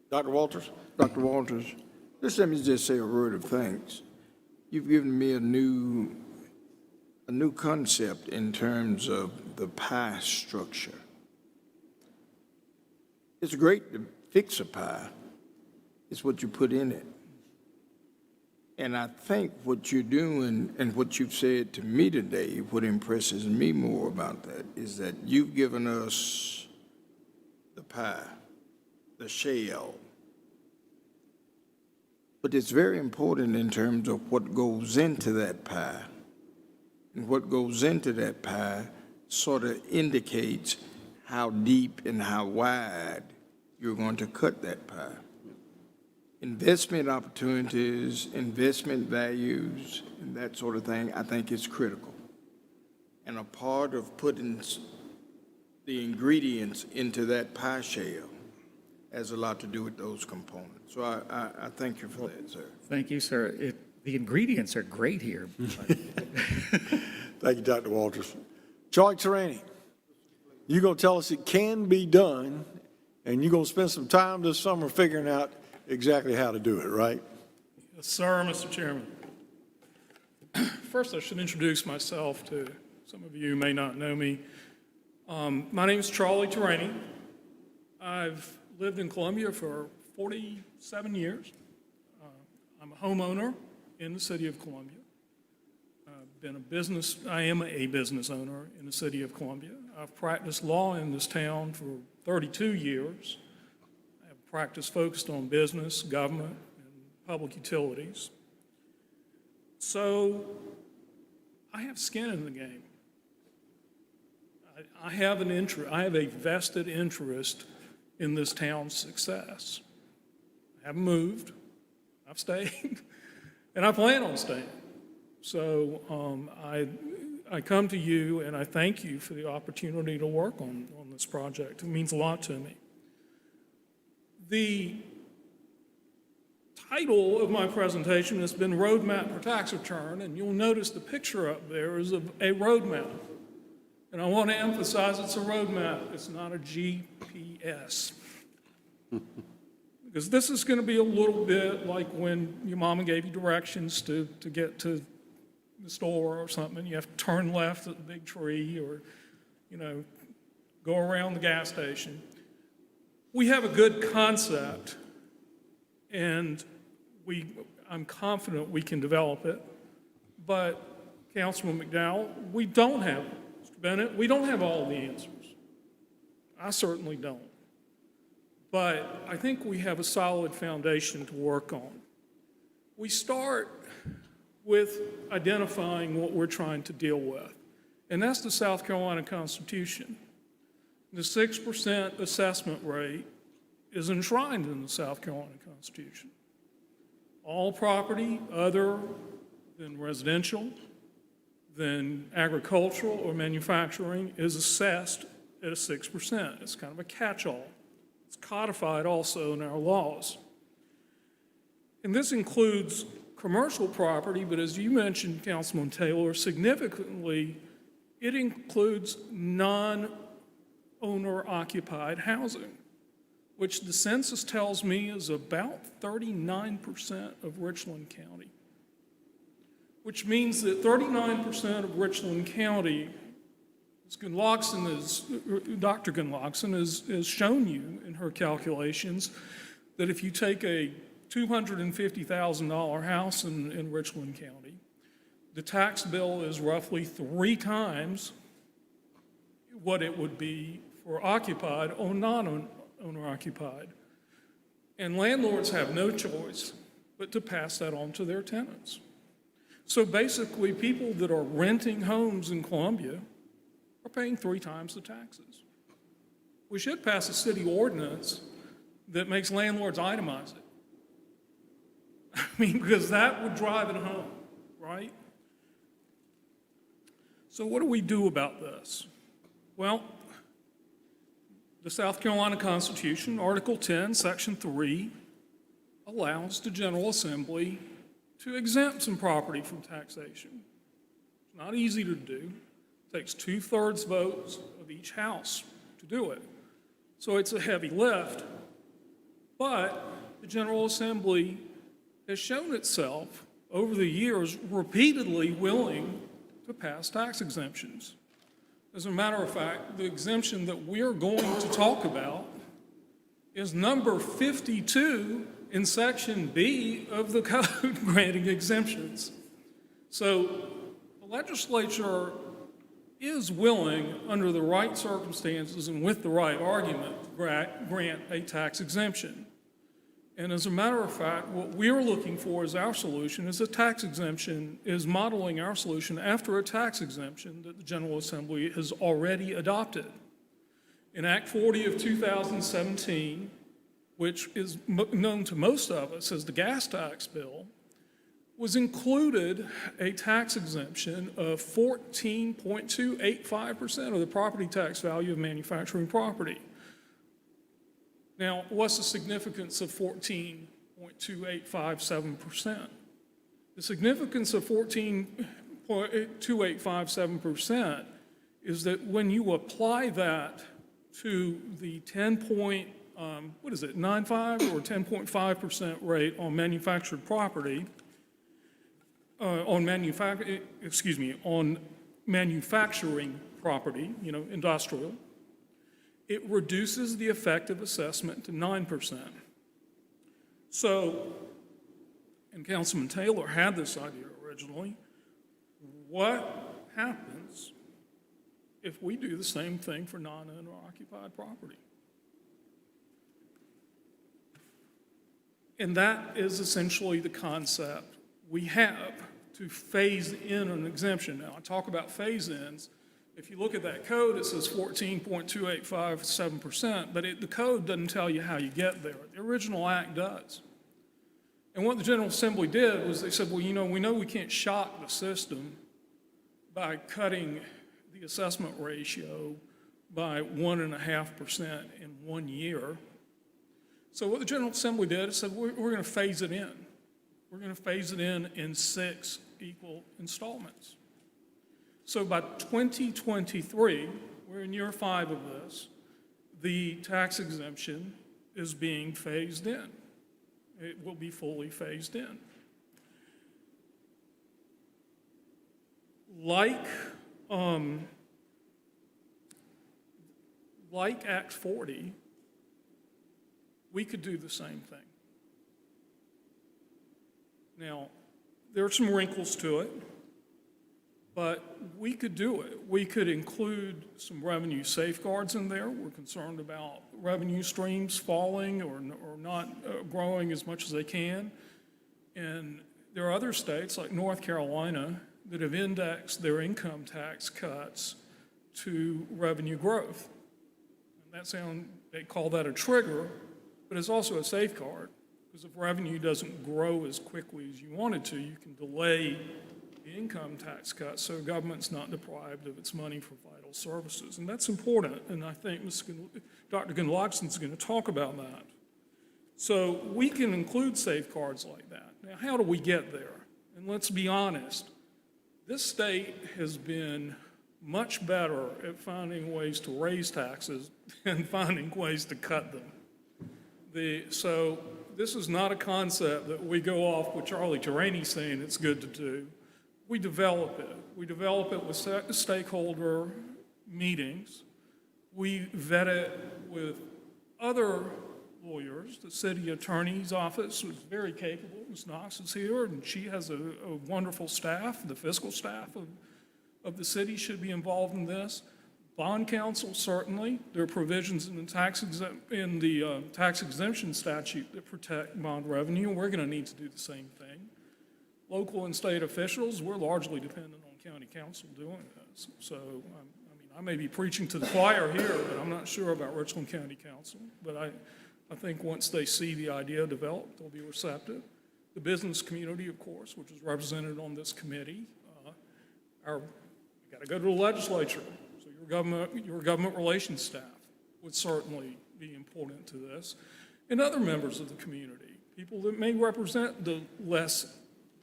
Dr. Walters? Dr. Walters, let me just say a word of thanks. You've given me a new concept in terms of the pie structure. It's great to fix a pie. It's what you put in it. And I think what you're doing and what you've said to me today, what impresses me more about that is that you've given us the pie, the shell. But it's very important in terms of what goes into that pie. And what goes into that pie sort of indicates how deep and how wide you're going to cut that pie. Investment opportunities, investment values, and that sort of thing, I think is critical. And a part of putting the ingredients into that pie shell has a lot to do with those components. So I thank you for that, sir. Thank you, sir. The ingredients are great here. Thank you, Dr. Walters. Charlie Terani, you're going to tell us it can be done, and you're going to spend some time this summer figuring out exactly how to do it, right? Yes, sir, Mr. Chairman. First, I should introduce myself to some of you who may not know me. My name is Charlie Terani. I've lived in Columbia for 47 years. I'm a homeowner in the city of Columbia. I am a business owner in the city of Columbia. I've practiced law in this town for 32 years. I have practice focused on business, government, and public utilities. So I have skin in the game. I have an interest. I have a vested interest in this town's success. I haven't moved. I've stayed, and I plan on staying. So I come to you and I thank you for the opportunity to work on this project. It means a lot to me. The title of my presentation has been Roadmap for Tax Return, and you'll notice the picture up there is of a roadmap. And I want to emphasize it's a roadmap, it's not a GPS. Because this is going to be a little bit like when your mama gave you directions to get to the store or something. You have to turn left at the big tree or, go around the gas station. We have a good concept and I'm confident we can develop it. But Councilman McDowell, Mr. Bennett, we don't have all the answers. I certainly don't. But I think we have a solid foundation to work on. We start with identifying what we're trying to deal with, and that's the South Carolina Constitution. The 6% assessment rate is enshrined in the South Carolina Constitution. All property other than residential, than agricultural or manufacturing is assessed at a 6%. It's kind of a catch-all. It's codified also in our laws. And this includes commercial property, but as you mentioned, Councilman Taylor, significantly, it includes non-owner-occupied housing, which the census tells me is about 39% of Richland County, which means that 39% of Richland County, Dr. Gunlockson has shown you in her calculations that if you take a $250,000 house in Richland County, the tax bill is roughly 3 times what it would be for occupied or non-owner occupied. And landlords have no choice but to pass that on to their tenants. So basically, people that are renting homes in Columbia are paying 3 times the taxes. We should pass a city ordinance that makes landlords itemize it. I mean, because that would drive it home, right? So what do we do about this? Well, the South Carolina Constitution, Article 10, Section 3, allows the General Assembly to exempt some property from taxation. It's not easy to do. It takes 2/3 votes of each house to do it. So it's a heavy lift, but the General Assembly has shown itself over the years repeatedly willing to pass tax exemptions. As a matter of fact, the exemption that we're going to talk about is number 52 in Section B of the code granting exemptions. So the legislature is willing, under the right circumstances and with the right argument, to grant a tax exemption. And as a matter of fact, what we're looking for as our solution is a tax exemption, is modeling our solution after a tax exemption that the General Assembly has already adopted. In Act 40 of 2017, which is known to most of us as the gas tax bill, was included a tax exemption of 14.285% of the property tax value of manufacturing property. Now, what's the significance of 14.2857%? The significance of 14.2857% is that when you apply that to the 10.95 or 10.5% rate on manufactured property, on manufacturing property, industrial, it reduces the effective assessment to 9%. So, and Councilman Taylor had this idea originally, what happens if we do the same thing for non-owner occupied property? And that is essentially the concept we have to phase in an exemption. Now, I talk about phase-ins. If you look at that code, it says 14.2857%, but the code doesn't tell you how you get there. The original act does. And what the General Assembly did was they said, well, we know we can't shock the system by cutting the assessment ratio by 1.5% in 1 year. So what the General Assembly did is said, we're going to phase it in. We're going to phase it in 6 equal installments. So by 2023, we're in year 5 of this, the tax exemption is being phased in. It will be fully phased in. Like Act 40, we could do the same thing. Now, there are some wrinkles to it, but we could do it. We could include some revenue safeguards in there. We're concerned about revenue streams falling or not growing as much as they can. And there are other states like North Carolina that have indexed their income tax cuts to revenue growth. And they call that a trigger, but it's also a safeguard, because if revenue doesn't grow as quickly as you want it to, you can delay the income tax cut so government's not deprived of its money for vital services. And that's important, and I think Dr. Gunlockson's going to talk about that. So we can include safeguards like that. Now, how do we get there? And let's be honest, this state has been much better at finding ways to raise taxes than finding ways to cut them. So this is not a concept that we go off with Charlie Terraney saying it's good to do. We develop it. We develop it with stakeholder meetings. We vet it with other lawyers. The city attorney's office was very capable. Ms. Knox is here, and she has a wonderful staff. The fiscal staff of the city should be involved in this. Bond counsel, certainly. There are provisions in the tax exemption statute that protect bond revenue, and we're going to need to do the same thing. Local and state officials, we're largely dependent on county council doing this. So, I may be preaching to the choir here, but I'm not sure about Richland County Council. But I think once they see the idea developed, they'll be receptive. The business community, of course, which is represented on this committee, we got to go to the legislature. So your government relations staff would certainly be important to this, and other members of the community, people that may represent the less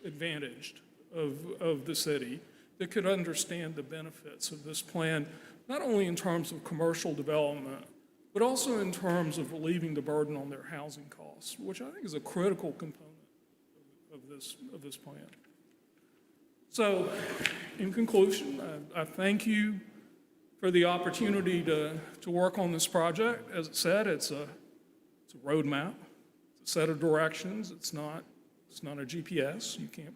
advantaged of the city, that could understand the benefits of this plan, not only in terms of commercial development, but also in terms of relieving the burden on their housing costs, which I think is a critical component of this plan. So, in conclusion, I thank you for the opportunity to work on this project. As I said, it's a roadmap, it's a set of directions. It's not a GPS. You can't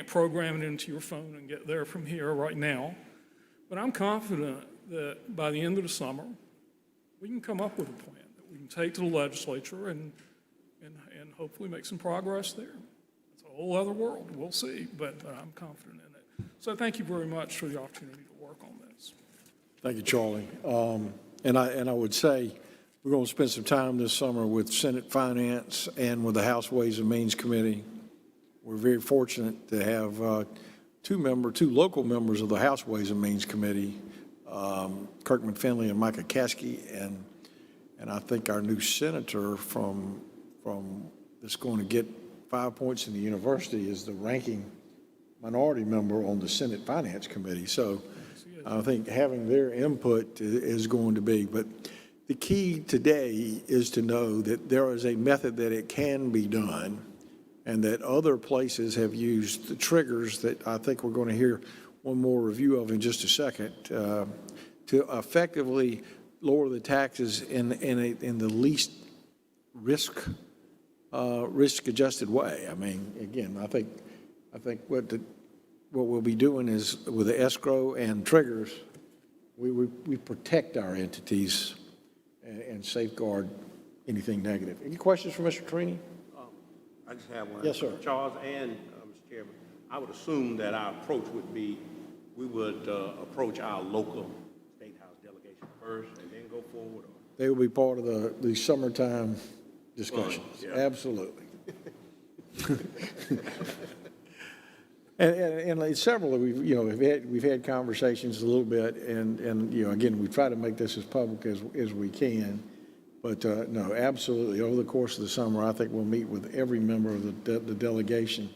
program it into your phone and get there from here right now. But I'm confident that by the end of the summer, we can come up with a plan that we can take to the legislature and hopefully make some progress there. It's a whole other world. We'll see, but I'm confident in it. So thank you very much for the opportunity to work on this. Thank you, Charlie. And I would say we're going to spend some time this summer with Senate Finance and with the House Ways and Means Committee. We're very fortunate to have two local members of the House Ways and Means Committee, Kirkman Finley and Micah Caskey, and I think our new senator from that's going to get 5 points in the university is the ranking minority member on the Senate Finance Committee. So I think having their input is going to be, but the key today is to know that there is a method that it can be done, and that other places have used the triggers that I think we're going to hear one more review of in just a second, to effectively lower the taxes in the least risk-adjusted way. I mean, again, I think what we'll be doing is with the escrow and triggers, we protect our entities and safeguard anything negative. Any questions for Mr. Trini? I just have one. Yes, sir. Charles and Mr. Chairman, I would assume that our approach would be, we would approach our local State House delegation first and then go forward? Or? They will be part of the summertime discussions. Yeah. Absolutely. And several, we've had conversations a little bit, and again, we try to make this as public as we can. But no, absolutely. Over the course of the summer, I think we'll meet with every member of the delegation.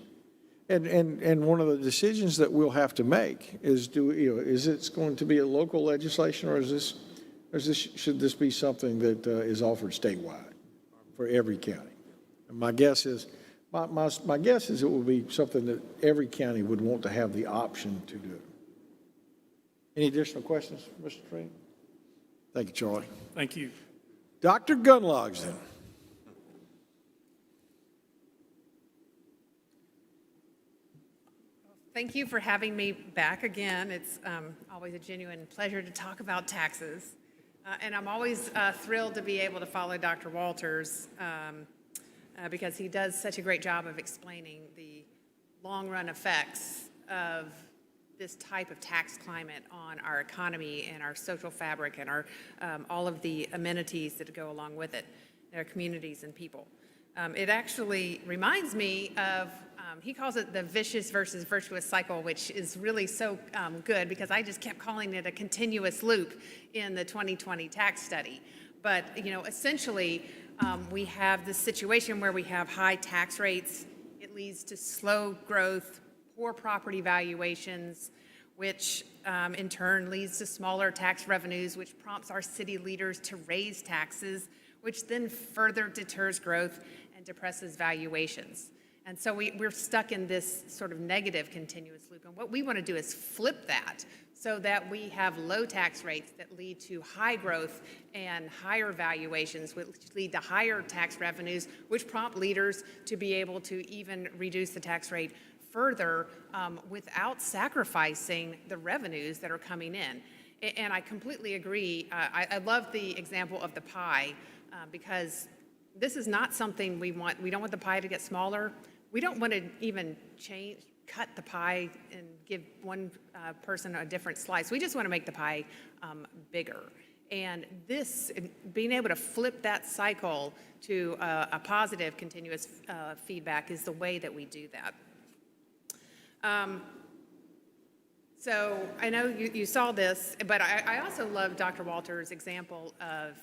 And one of the decisions that we'll have to make is is it going to be a local legislation, or should this be something that is offered statewide for every county? And my guess is it will be something that every county would want to have the option to do. Any additional questions, Mr. Tree? Thank you, Charlie. Thank you. Dr. Gunlogsden. Thank you for having me back again. It's always a genuine pleasure to talk about taxes. And I'm always thrilled to be able to follow Dr. Walters because he does such a great job of explaining the long-run effects of this type of tax climate on our economy and our social fabric and our all of the amenities that go along with it, our communities and people. It actually reminds me of, he calls it the vicious versus virtuous cycle, which is really so good because I just kept calling it a continuous loop in the 2020 tax study. But, you know, essentially, we have this situation where we have high tax rates. It leads to slow growth, poor property valuations, which in turn leads to smaller tax revenues, which prompts our city leaders to raise taxes, which then further deters growth and depresses valuations. And so we're stuck in this sort of negative continuous loop. And what we want to do is flip that so that we have low tax rates that lead to high growth and higher valuations, which lead to higher tax revenues, which prompt leaders to be able to even reduce the tax rate further without sacrificing the revenues that are coming in. And I completely agree. I love the example of the pie because this is not something we want. We don't want the pie to get smaller. We don't want to even cut the pie and give one person a different slice. We just want to make the pie bigger. And this, being able to flip that cycle to a positive continuous feedback is the way that we do that. So I know you saw this, but I also love Dr. Walter's example of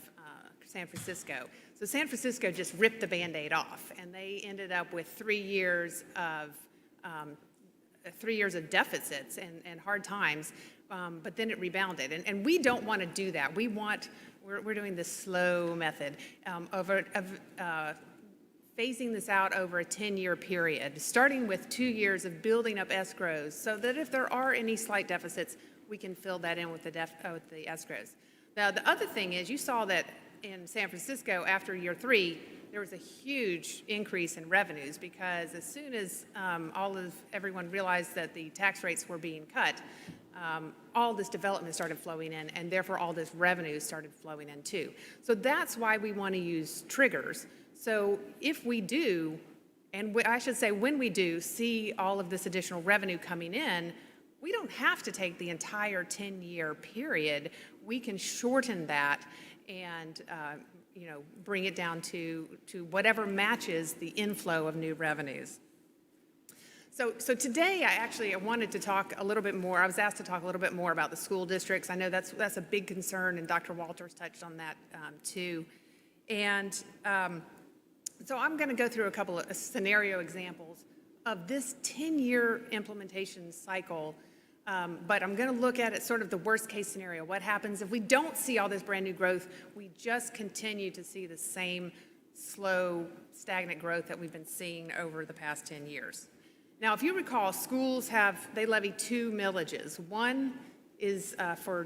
San Francisco. So San Francisco just ripped the Band-Aid off, and they ended up with 3 years of 3 years of deficits and hard times, but then it rebounded. And we don't want to do that. We're doing this slow method of phasing this out over a 10-year period, starting with 2 years of building up escrows so that if there are any slight deficits, we can fill that in with the escrows. Now, the other thing is you saw that in San Francisco after year 3, there was a huge increase in revenues because as soon as everyone realized that the tax rates were being cut, all this development started flowing in, and therefore all this revenue started flowing in too. So that's why we want to use triggers. So if we do, and I should say when we do see all of this additional revenue coming in, we don't have to take the entire 10-year period. We can shorten that and bring it down to whatever matches the inflow of new revenues. So today I wanted to talk a little bit more. I was asked to talk a little bit more about the school districts. I know that's a big concern, and Dr. Walters touched on that too. And so I'm going to go through a couple of scenario examples of this 10-year implementation cycle. But I'm going to look at it sort of the worst case scenario. What happens if we don't see all this brand new growth? We just continue to see the same slow, stagnant growth that we've been seeing over the past 10 years. Now, if you recall, schools they levy 2 millages. One is to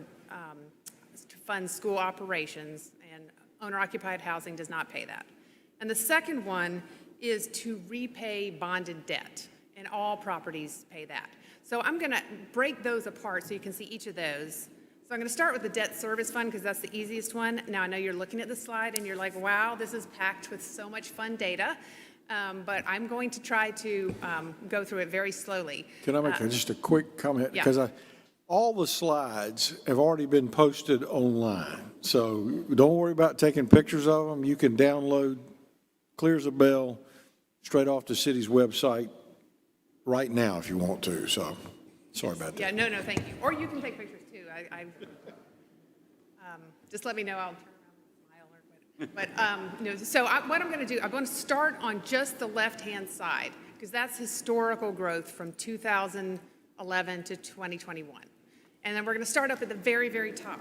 fund school operations, and owner-occupied housing does not pay that. And the second one is to repay bonded debt, and all properties pay that. So I'm going to break those apart so you can see each of those. So I'm going to start with the debt service fund because that's the easiest one. Now, I know you're looking at the slide and you're like, wow, this is packed with so much fun data. But I'm going to try to go through it very slowly. Can I make just a quick comment? Yeah. Because all the slides have already been posted online. So don't worry about taking pictures of them. You can download, clear as a bell, straight off the city's website right now if you want to. So sorry about that. Yeah, no, thank you. Or you can take pictures too. Just let me know. I'll turn around and smile. But what I'm going to do, I'm going to start on just the left-hand side because that's historical growth from 2011 to 2021. And then we're going to start up at the very, very top.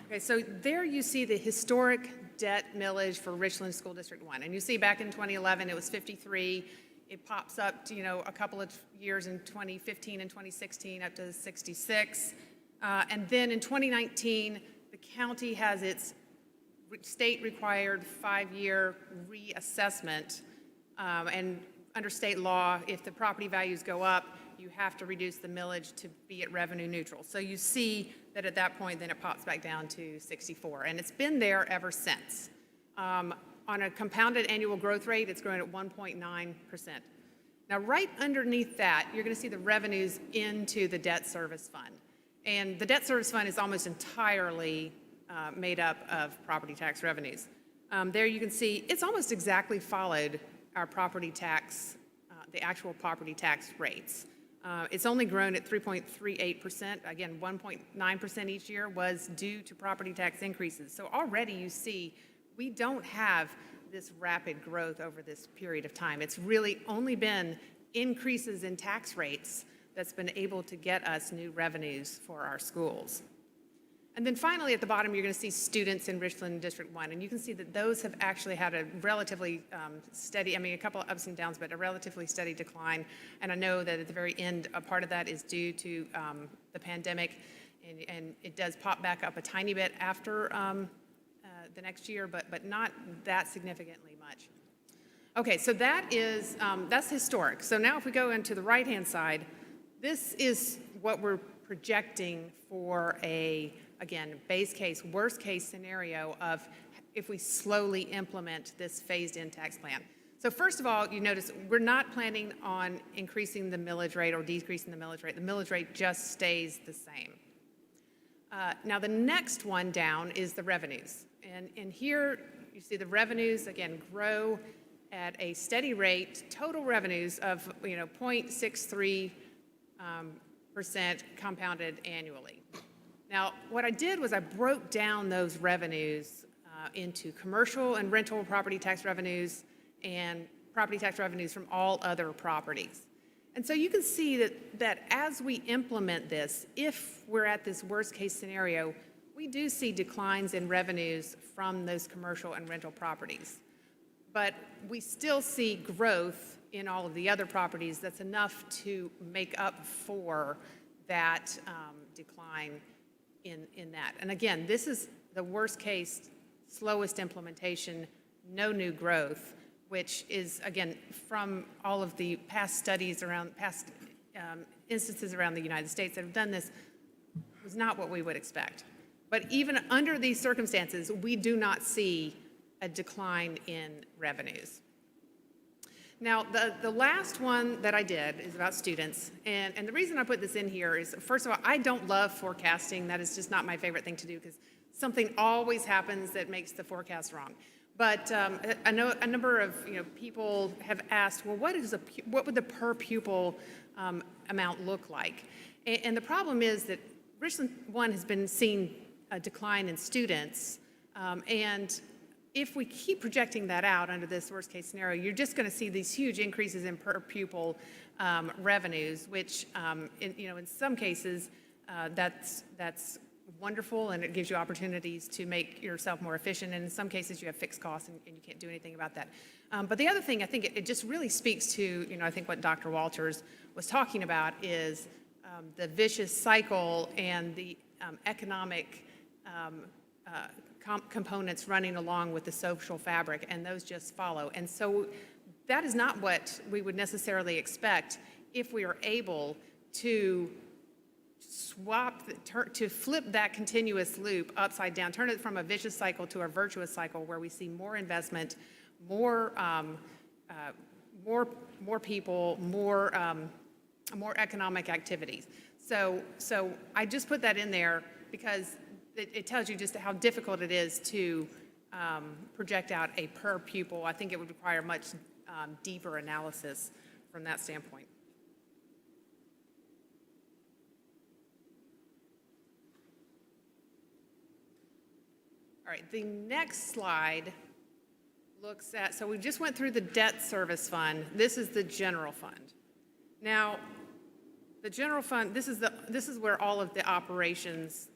Okay, so there you see the historic debt millage for Richland School District 1. And you see back in 2011, it was 53. It pops up to, a couple of years in 2015 and 2016 up to 66. And then in 2019, the county has its state-required 5-year reassessment. And under state law, if the property values go up, you have to reduce the millage to be at revenue neutral. So you see that at that point, then it pops back down to 64, and it's been there ever since. On a compounded annual growth rate, it's grown at 1.9%. Now, right underneath that, you're going to see the revenues into the debt service fund. And the debt service fund is almost entirely made up of property tax revenues. There you can see it's almost exactly followed our property tax, the actual property tax rates. It's only grown at 3.38%. Again, 1.9% each year was due to property tax increases. So already you see we don't have this rapid growth over this period of time. It's really only been increases in tax rates that's been able to get us new revenues for our schools. And then finally, at the bottom, you're going to see students in Richland District 1, and you can see that those have actually had a relatively steady, I mean, a couple of ups and downs, but a relatively steady decline. And I know that at the very end, a part of that is due to the pandemic, and it does pop back up a tiny bit after the next year, but not that significantly much. Okay, so that is, that's historic. So now if we go into the right-hand side, this is what we're projecting for a, again, base case, worst case scenario of if we slowly implement this phased-in tax plan. So first of all, you notice we're not planning on increasing the millage rate or decreasing the millage rate. The millage rate just stays the same. Now the next one down is the revenues. And here you see the revenues, again, grow at a steady rate, total revenues of 0.63% compounded annually. Now, what I did was I broke down those revenues into commercial and rental property tax revenues and property tax revenues from all other properties. And so you can see that as we implement this, if we're at this worst case scenario, we do see declines in revenues from those commercial and rental properties. But we still see growth in all of the other properties that's enough to make up for that decline in that. And again, this is the worst case, slowest implementation, no new growth, which is, again, from all of the past studies around, past instances around the United States that have done this, was not what we would expect. But even under these circumstances, we do not see a decline in revenues. Now, the last one that I did is about students, and the reason I put this in here is, first of all, I don't love forecasting. That is just not my favorite thing to do because something always happens that makes the forecast wrong. But I know a number of people have asked, well, what would the per pupil amount look like? And the problem is that Richland 1 has been seeing a decline in students, and if we keep projecting that out under this worst case scenario, you're just going to see these huge increases in per pupil revenues, which in some cases that's wonderful, and it gives you opportunities to make yourself more efficient. And in some cases you have fixed costs and you can't do anything about that. But the other thing, I think it just really speaks to, I think what Dr. Walters was talking about is the vicious cycle and the economic components running along with the social fabric, and those just follow. And so that is not what we would necessarily expect if we are able to to flip that continuous loop upside down, turn it from a vicious cycle to a virtuous cycle where we see more investment, more people, more economic activities. So I just put that in there because it tells you just how difficult it is to project out a per pupil. I think it would require much deeper analysis from that standpoint. All right, the next slide looks at, so we just went through the debt service fund. This is the general fund. Now, the general fund, this is where all of the operations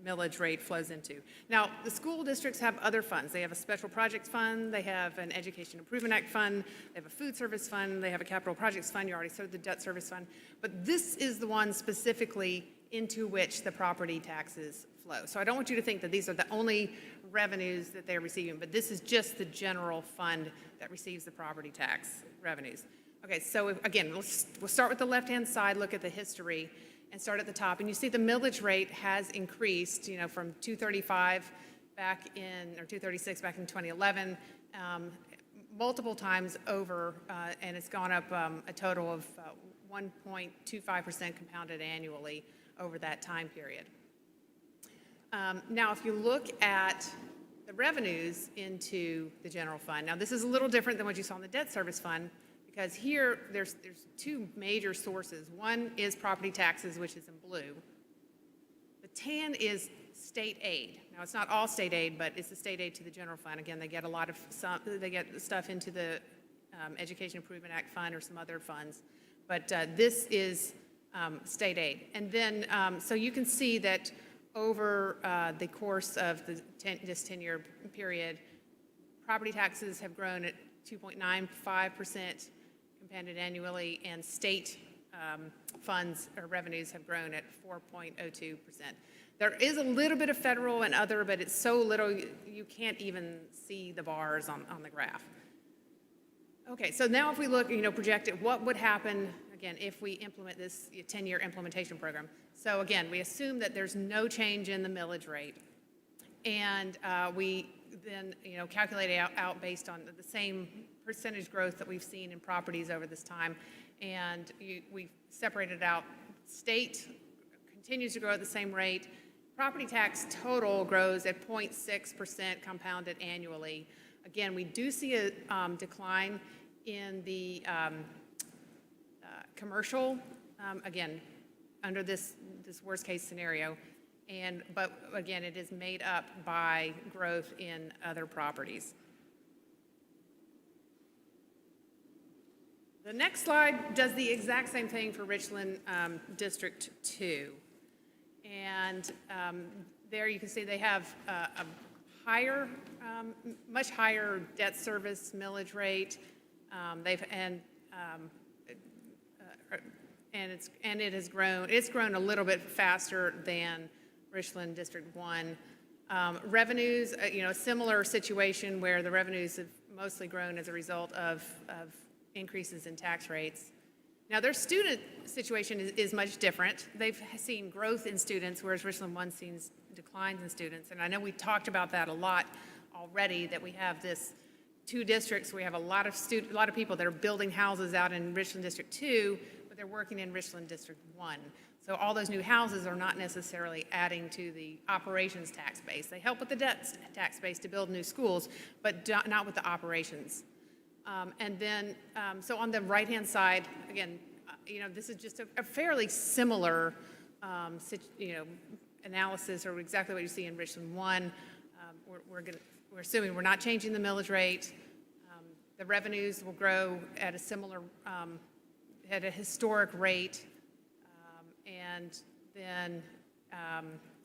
millage rate flows into. Now, the school districts have other funds. They have a special projects fund, they have an Education Improvement Act fund, they have a food service fund, they have a capital projects fund, you already said the debt service fund, but this is the one specifically into which the property taxes flow. So I don't want you to think that these are the only revenues that they're receiving, but this is just the general fund that receives the property tax revenues. Okay, so again, we'll start with the left-hand side, look at the history, and start at the top. And you see the millage rate has increased, from 235 back in, or 236 back in 2011, multiple times over, and it's gone up a total of 1.25% compounded annually over that time period. Now, if you look at the revenues into the general fund, now this is a little different than what you saw in the debt service fund, because here there's two major sources. One is property taxes, which is in blue. The tan is state aid. Now, it's not all state aid, but it's the state aid to the general fund. Again, they get they get stuff into the Education Improvement Act fund or some other funds, but this is state aid. And then, so you can see that over the course of this 10-year period, property taxes have grown at 2.95% compounded annually, and state funds or revenues have grown at 4.02%. There is a little bit of federal and other, but it's so little you can't even see the bars on the graph. Okay, so now if we look, project it, what would happen, again, if we implement this 10-year implementation program? So again, we assume that there's no change in the millage rate, and we then, calculate it out based on the same percentage growth that we've seen in properties over this time, and we separated out. State continues to grow at the same rate. Property tax total grows at 0.6% compounded annually. Again, we do see a decline in the commercial, again, under this worst case scenario, but again, it is made up by growth in other properties. The next slide does the exact same thing for Richland District 2. And there you can see they have a higher, much higher debt service millage rate. It has grown. It's grown a little bit faster than Richland District 1. Revenues, a similar situation where the revenues have mostly grown as a result of increases in tax rates. Now, their student situation is much different. They've seen growth in students, whereas Richland 1 sees declines in students. And I know we talked about that a lot already, that we have this two districts. We have a lot of people that are building houses out in Richland District 2, but they're working in Richland District 1. So all those new houses are not necessarily adding to the operations tax base. They help with the debt tax base to build new schools, but not with the operations. So on the right-hand side, again, this is just a fairly similar, analysis, or exactly what you see in Richland 1. We're assuming we're not changing the millage rate. The revenues will grow at a similar, at a historic rate. And then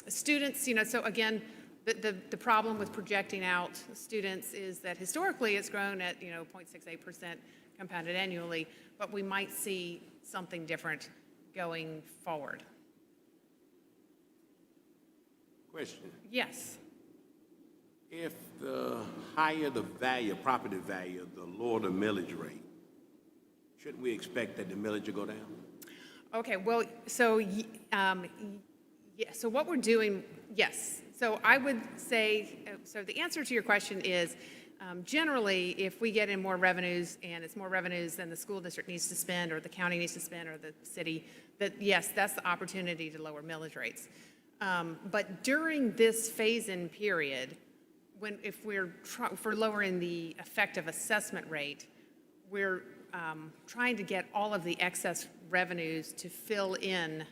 students, so again, the problem with projecting out students is that historically it's grown at 0.68% compounded annually, but we might see something different going forward. Question. Yes. If the higher the value, property value, the lower the millage rate, shouldn't we expect that the millage will go down? Okay, well, so so what we're doing, yes. So I would say, so the answer to your question is, generally, if we get in more revenues, and it's more revenues than the school district needs to spend, or the county needs to spend, or the city, that yes, that's the opportunity to lower millage rates. But during this phase-in period, if we're lowering the effective assessment rate, we're trying to get all of the excess revenues to fill in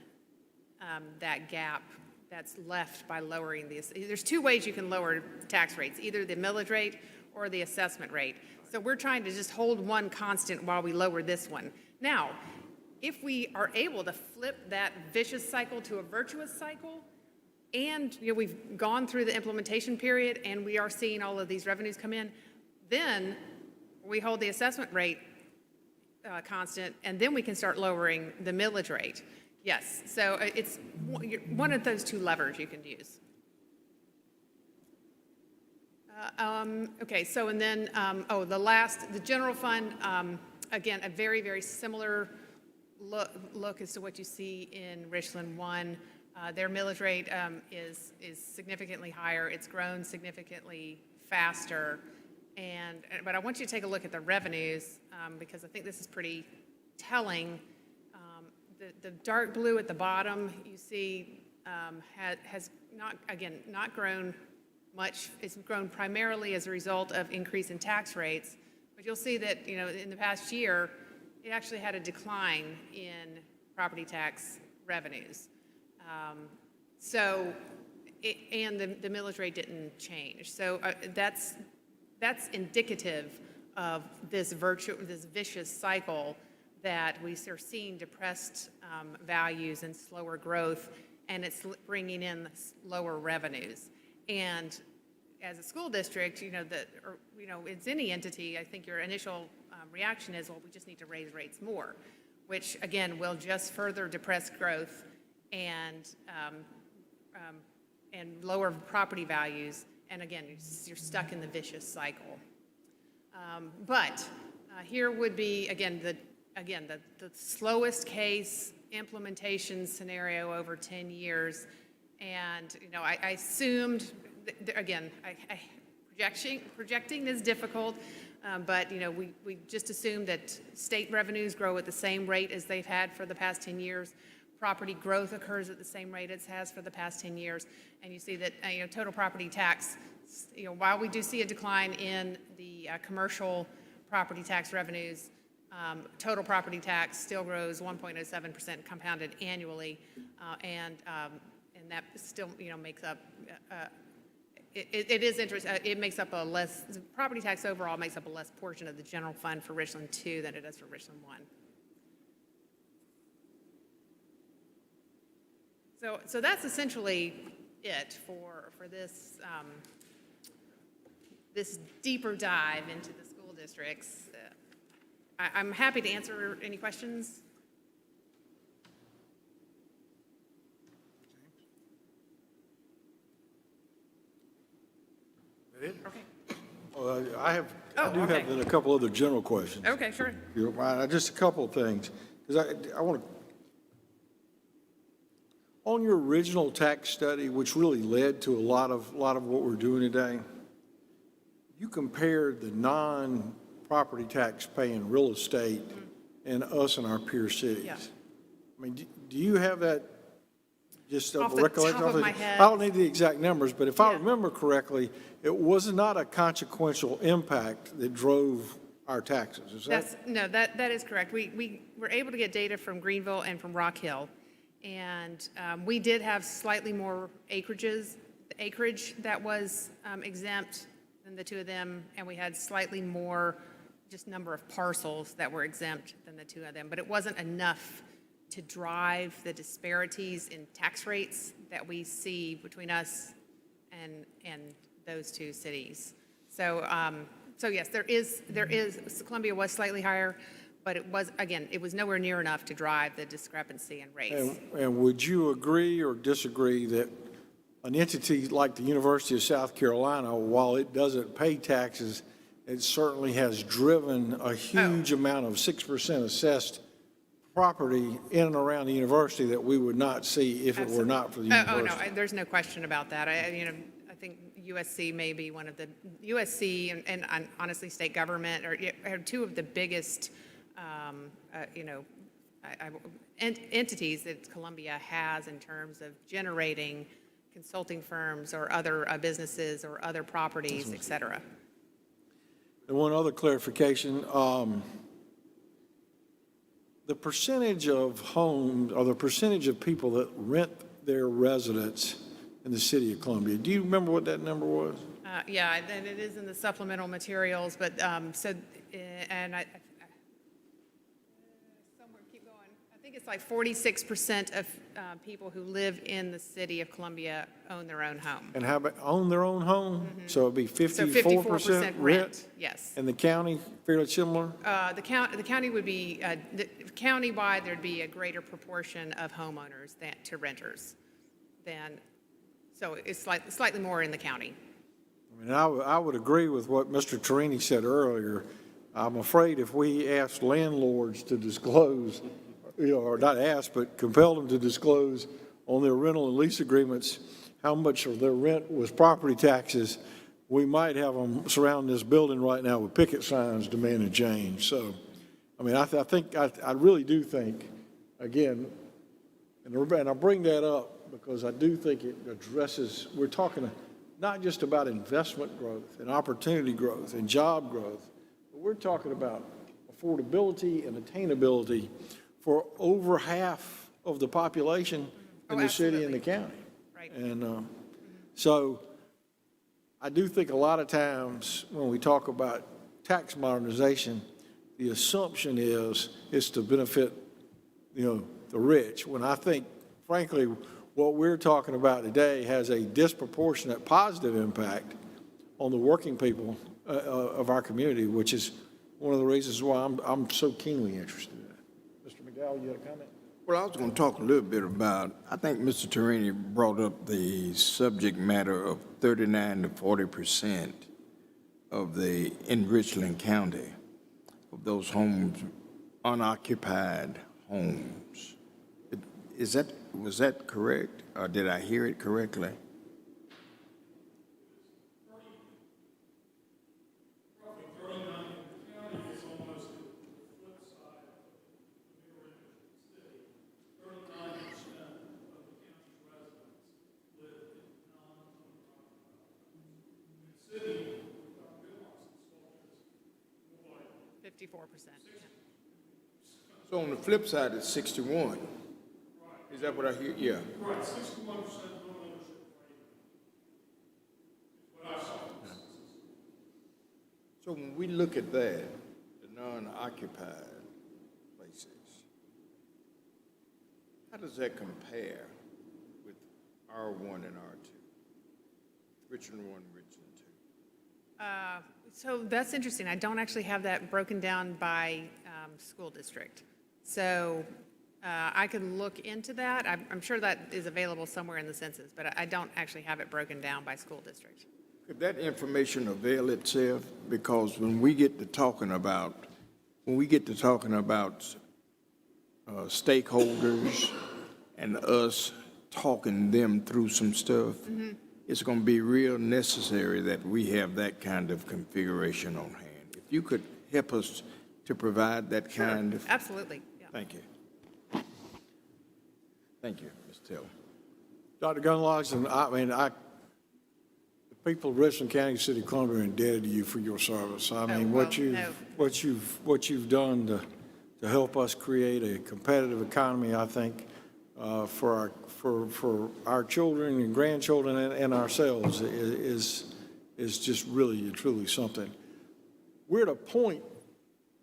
that gap that's left by lowering these. There's two ways you can lower tax rates, either the millage rate or the assessment rate. So we're trying to just hold one constant while we lower this one. Now, if we are able to flip that vicious cycle to a virtuous cycle, and we've gone through the implementation period and we are seeing all of these revenues come in, then we hold the assessment rate constant, and then we can start lowering the millage rate. Yes, so it's one of those two levers you can use. Okay, so and then, the general fund, Again, a very, very similar look as to what you see in Richland 1. Their millage rate is significantly higher. It's grown significantly faster. But I want you to take a look at the revenues because I think this is pretty telling. The dark blue at the bottom, you see, has not grown much. It's grown primarily as a result of increase in tax rates. But you'll see that, in the past year, it actually had a decline in property tax revenues. And the millage rate didn't change. So that's indicative of this vicious cycle that we are seeing depressed values and slower growth, and it's bringing in lower revenues. And as a school district, it's any entity, I think your initial reaction is, well, we just need to raise rates more, which again will just further depress growth and lower property values. And again, you're stuck in the vicious cycle. But here would be the slowest case implementation scenario over 10 years. And, I assumed, projecting is difficult, but, we just assumed that state revenues grow at the same rate as they've had for the past 10 years. Property growth occurs at the same rate it has for the past 10 years. And you see that, total property tax, while we do see a decline in the commercial property tax revenues, total property tax still grows 1.07% compounded annually, and that still, makes up. It is interesting. It makes up a less. Property tax overall makes up a less portion of the general fund for Richland 2 than it does for Richland 1. So that's essentially it for this this deeper dive into the school districts. I'm happy to answer any questions. That it? Okay. I do have then a couple other general questions. Okay, sure. If you don't mind, just a couple of things, because I want to, on your original tax study, which really led to a lot of what we're doing today, you compared the non-property tax paying real estate and us and our peer cities. Yeah. I mean, do you have that just Off the recollection? top of my head. I don't need the exact numbers, but if I Yeah. remember correctly, it was not a consequential impact that drove our taxes. Is that? That is correct. We were able to get data from Greenville and from Rock Hill, and we did have slightly more acreage that was exempt than the two of them, and we had slightly more just number of parcels that were exempt than the two of them, but it wasn't enough to drive the disparities in tax rates that we see between us and those two cities. So yes, there is, Columbia was slightly higher, but it was nowhere near enough to drive the discrepancy in rates. And would you agree or disagree that an entity like the University of South Carolina, while it doesn't pay taxes, it certainly has driven a huge amount of 6% assessed property in and around the university that we would not see if it were not for the university? No, there's no question about that. I think USC may be one of the, USC and honestly state government are two of the biggest, entities that Columbia has in terms of generating consulting firms or other businesses or other properties, et cetera. And one other clarification, the percentage of homes or the percentage of people that rent their residence in the city of Columbia, do you remember what that number was? Yeah, and it is in the supplemental materials, but and I somewhere, keep going. I think it's like 46% of people who live in the city of Columbia own their own home. And how about own their own home? So it'd be So 54% rent? Yes. And the county fairly similar? The county would be, countywide, there'd be a greater proportion of homeowners to renters so it's slightly more in the county. I mean, I would agree with what Mr. Torini said earlier. I'm afraid if we ask landlords to disclose, or not ask, but compel them to disclose on their rental and lease agreements how much of their rent was property taxes, we might have them surround this building right now with picket signs demanding change. So, I mean, I really do think, again, and I bring that up because I do think it addresses, we're talking not just about investment growth and opportunity growth and job growth, but we're talking about affordability and attainability for over half of the population in the city and the county. Right. And so I do think a lot of times when we talk about tax modernization, the assumption is it's to benefit, the rich, when I think, frankly, what we're talking about today has a disproportionate positive impact on the working people of our community, which is one of the reasons why I'm so keenly interested in it. Mr. McDowell, you had a comment? Well, I was going to talk a little bit about, I think Mr. Torini brought up the subject matter of 39 to 40% of in Richland County, of those homes, unoccupied homes. Was that correct, or did I hear it correctly? So on the flip side, it's 61. Is that what I hear? Yeah. Right, 61% home ownership rate. What I saw. So when we look at that, the non-occupied places, how does that compare with R1 and R2? Richland 1, Richland 2? So that's interesting. I don't actually have that broken down by school district. So I could look into that. I'm sure that is available somewhere in the census, but I don't actually have it broken down by school district. Could that information avail itself? Because when we get to talking about stakeholders and us talking them through some stuff, it's going to be real necessary that we have that kind of configuration on hand. If you could help us to provide that kind of... Absolutely. Yeah. Thank you. Thank you, Ms. Taylor. Dr. Gunlogs, the people of Richland County, City of Columbia are indebted to you for your service. I mean, well, what you've done to help us create a competitive economy, I think, for our children and grandchildren and ourselves is just really and truly something. We're at a point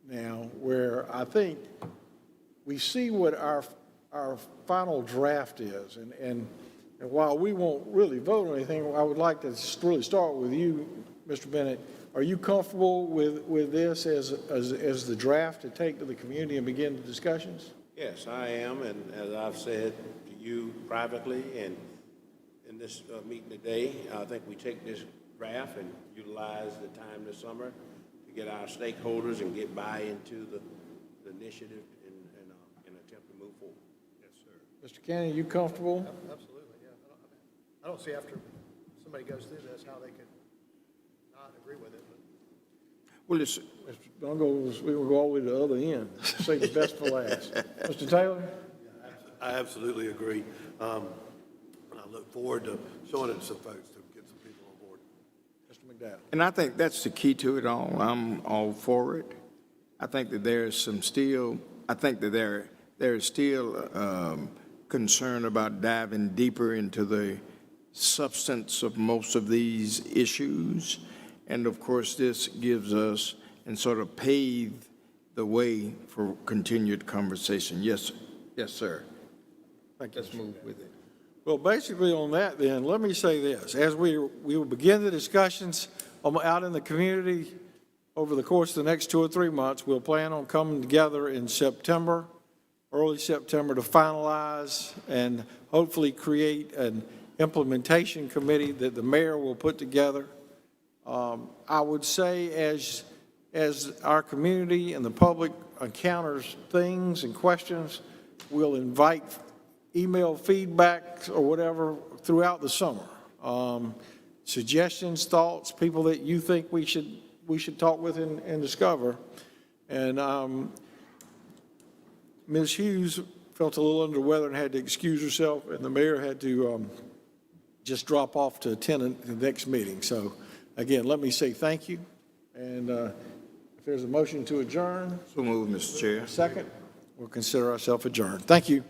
now where I think we see what our final draft is, and while we won't really vote on anything, I would like to really start with you, Mr. Bennett. Are you comfortable with this as the draft to take to the community and begin the discussions? Yes, I am, and as I've said to you privately and in this meeting today, I think we take this draft and utilize the time this summer to get our stakeholders and get buy-in to the initiative and attempt to move forward. Yes, sir. Mr. Cannon, are you comfortable? Absolutely, yeah. I don't see after somebody goes through this how they could not agree with it. Well, it's... We'll go all the way to the other end. Save the best for last. Mr. Taylor? I absolutely agree. And I look forward to showing it to some folks to get some people on board. Mr. McDowell? And I think that's the key to it all. I'm all for it. I think that there is still concern about diving deeper into the substance of most of these issues. And of course, this gives us and sort of pave the way for continued conversation. Yes, yes, sir. Let's move with it. Well, basically on that then, let me say this. As we will begin the discussions out in the community over the course of the next 2 or 3 months, we'll plan on coming together in September, early September, to finalize and hopefully create an implementation committee that the mayor will put together. I would say as as our community and the public encounters things and questions, we'll invite email feedback or whatever throughout the summer. Suggestions, thoughts, people that you think we should talk with and discover. And Ms. Hughes felt a little under the weather and had to excuse herself, and the mayor had to just drop off to attend the next meeting. So again, let me say thank you. And if there's a motion to adjourn, So move, Mr. Chair. second, we'll consider ourselves adjourned. Thank you.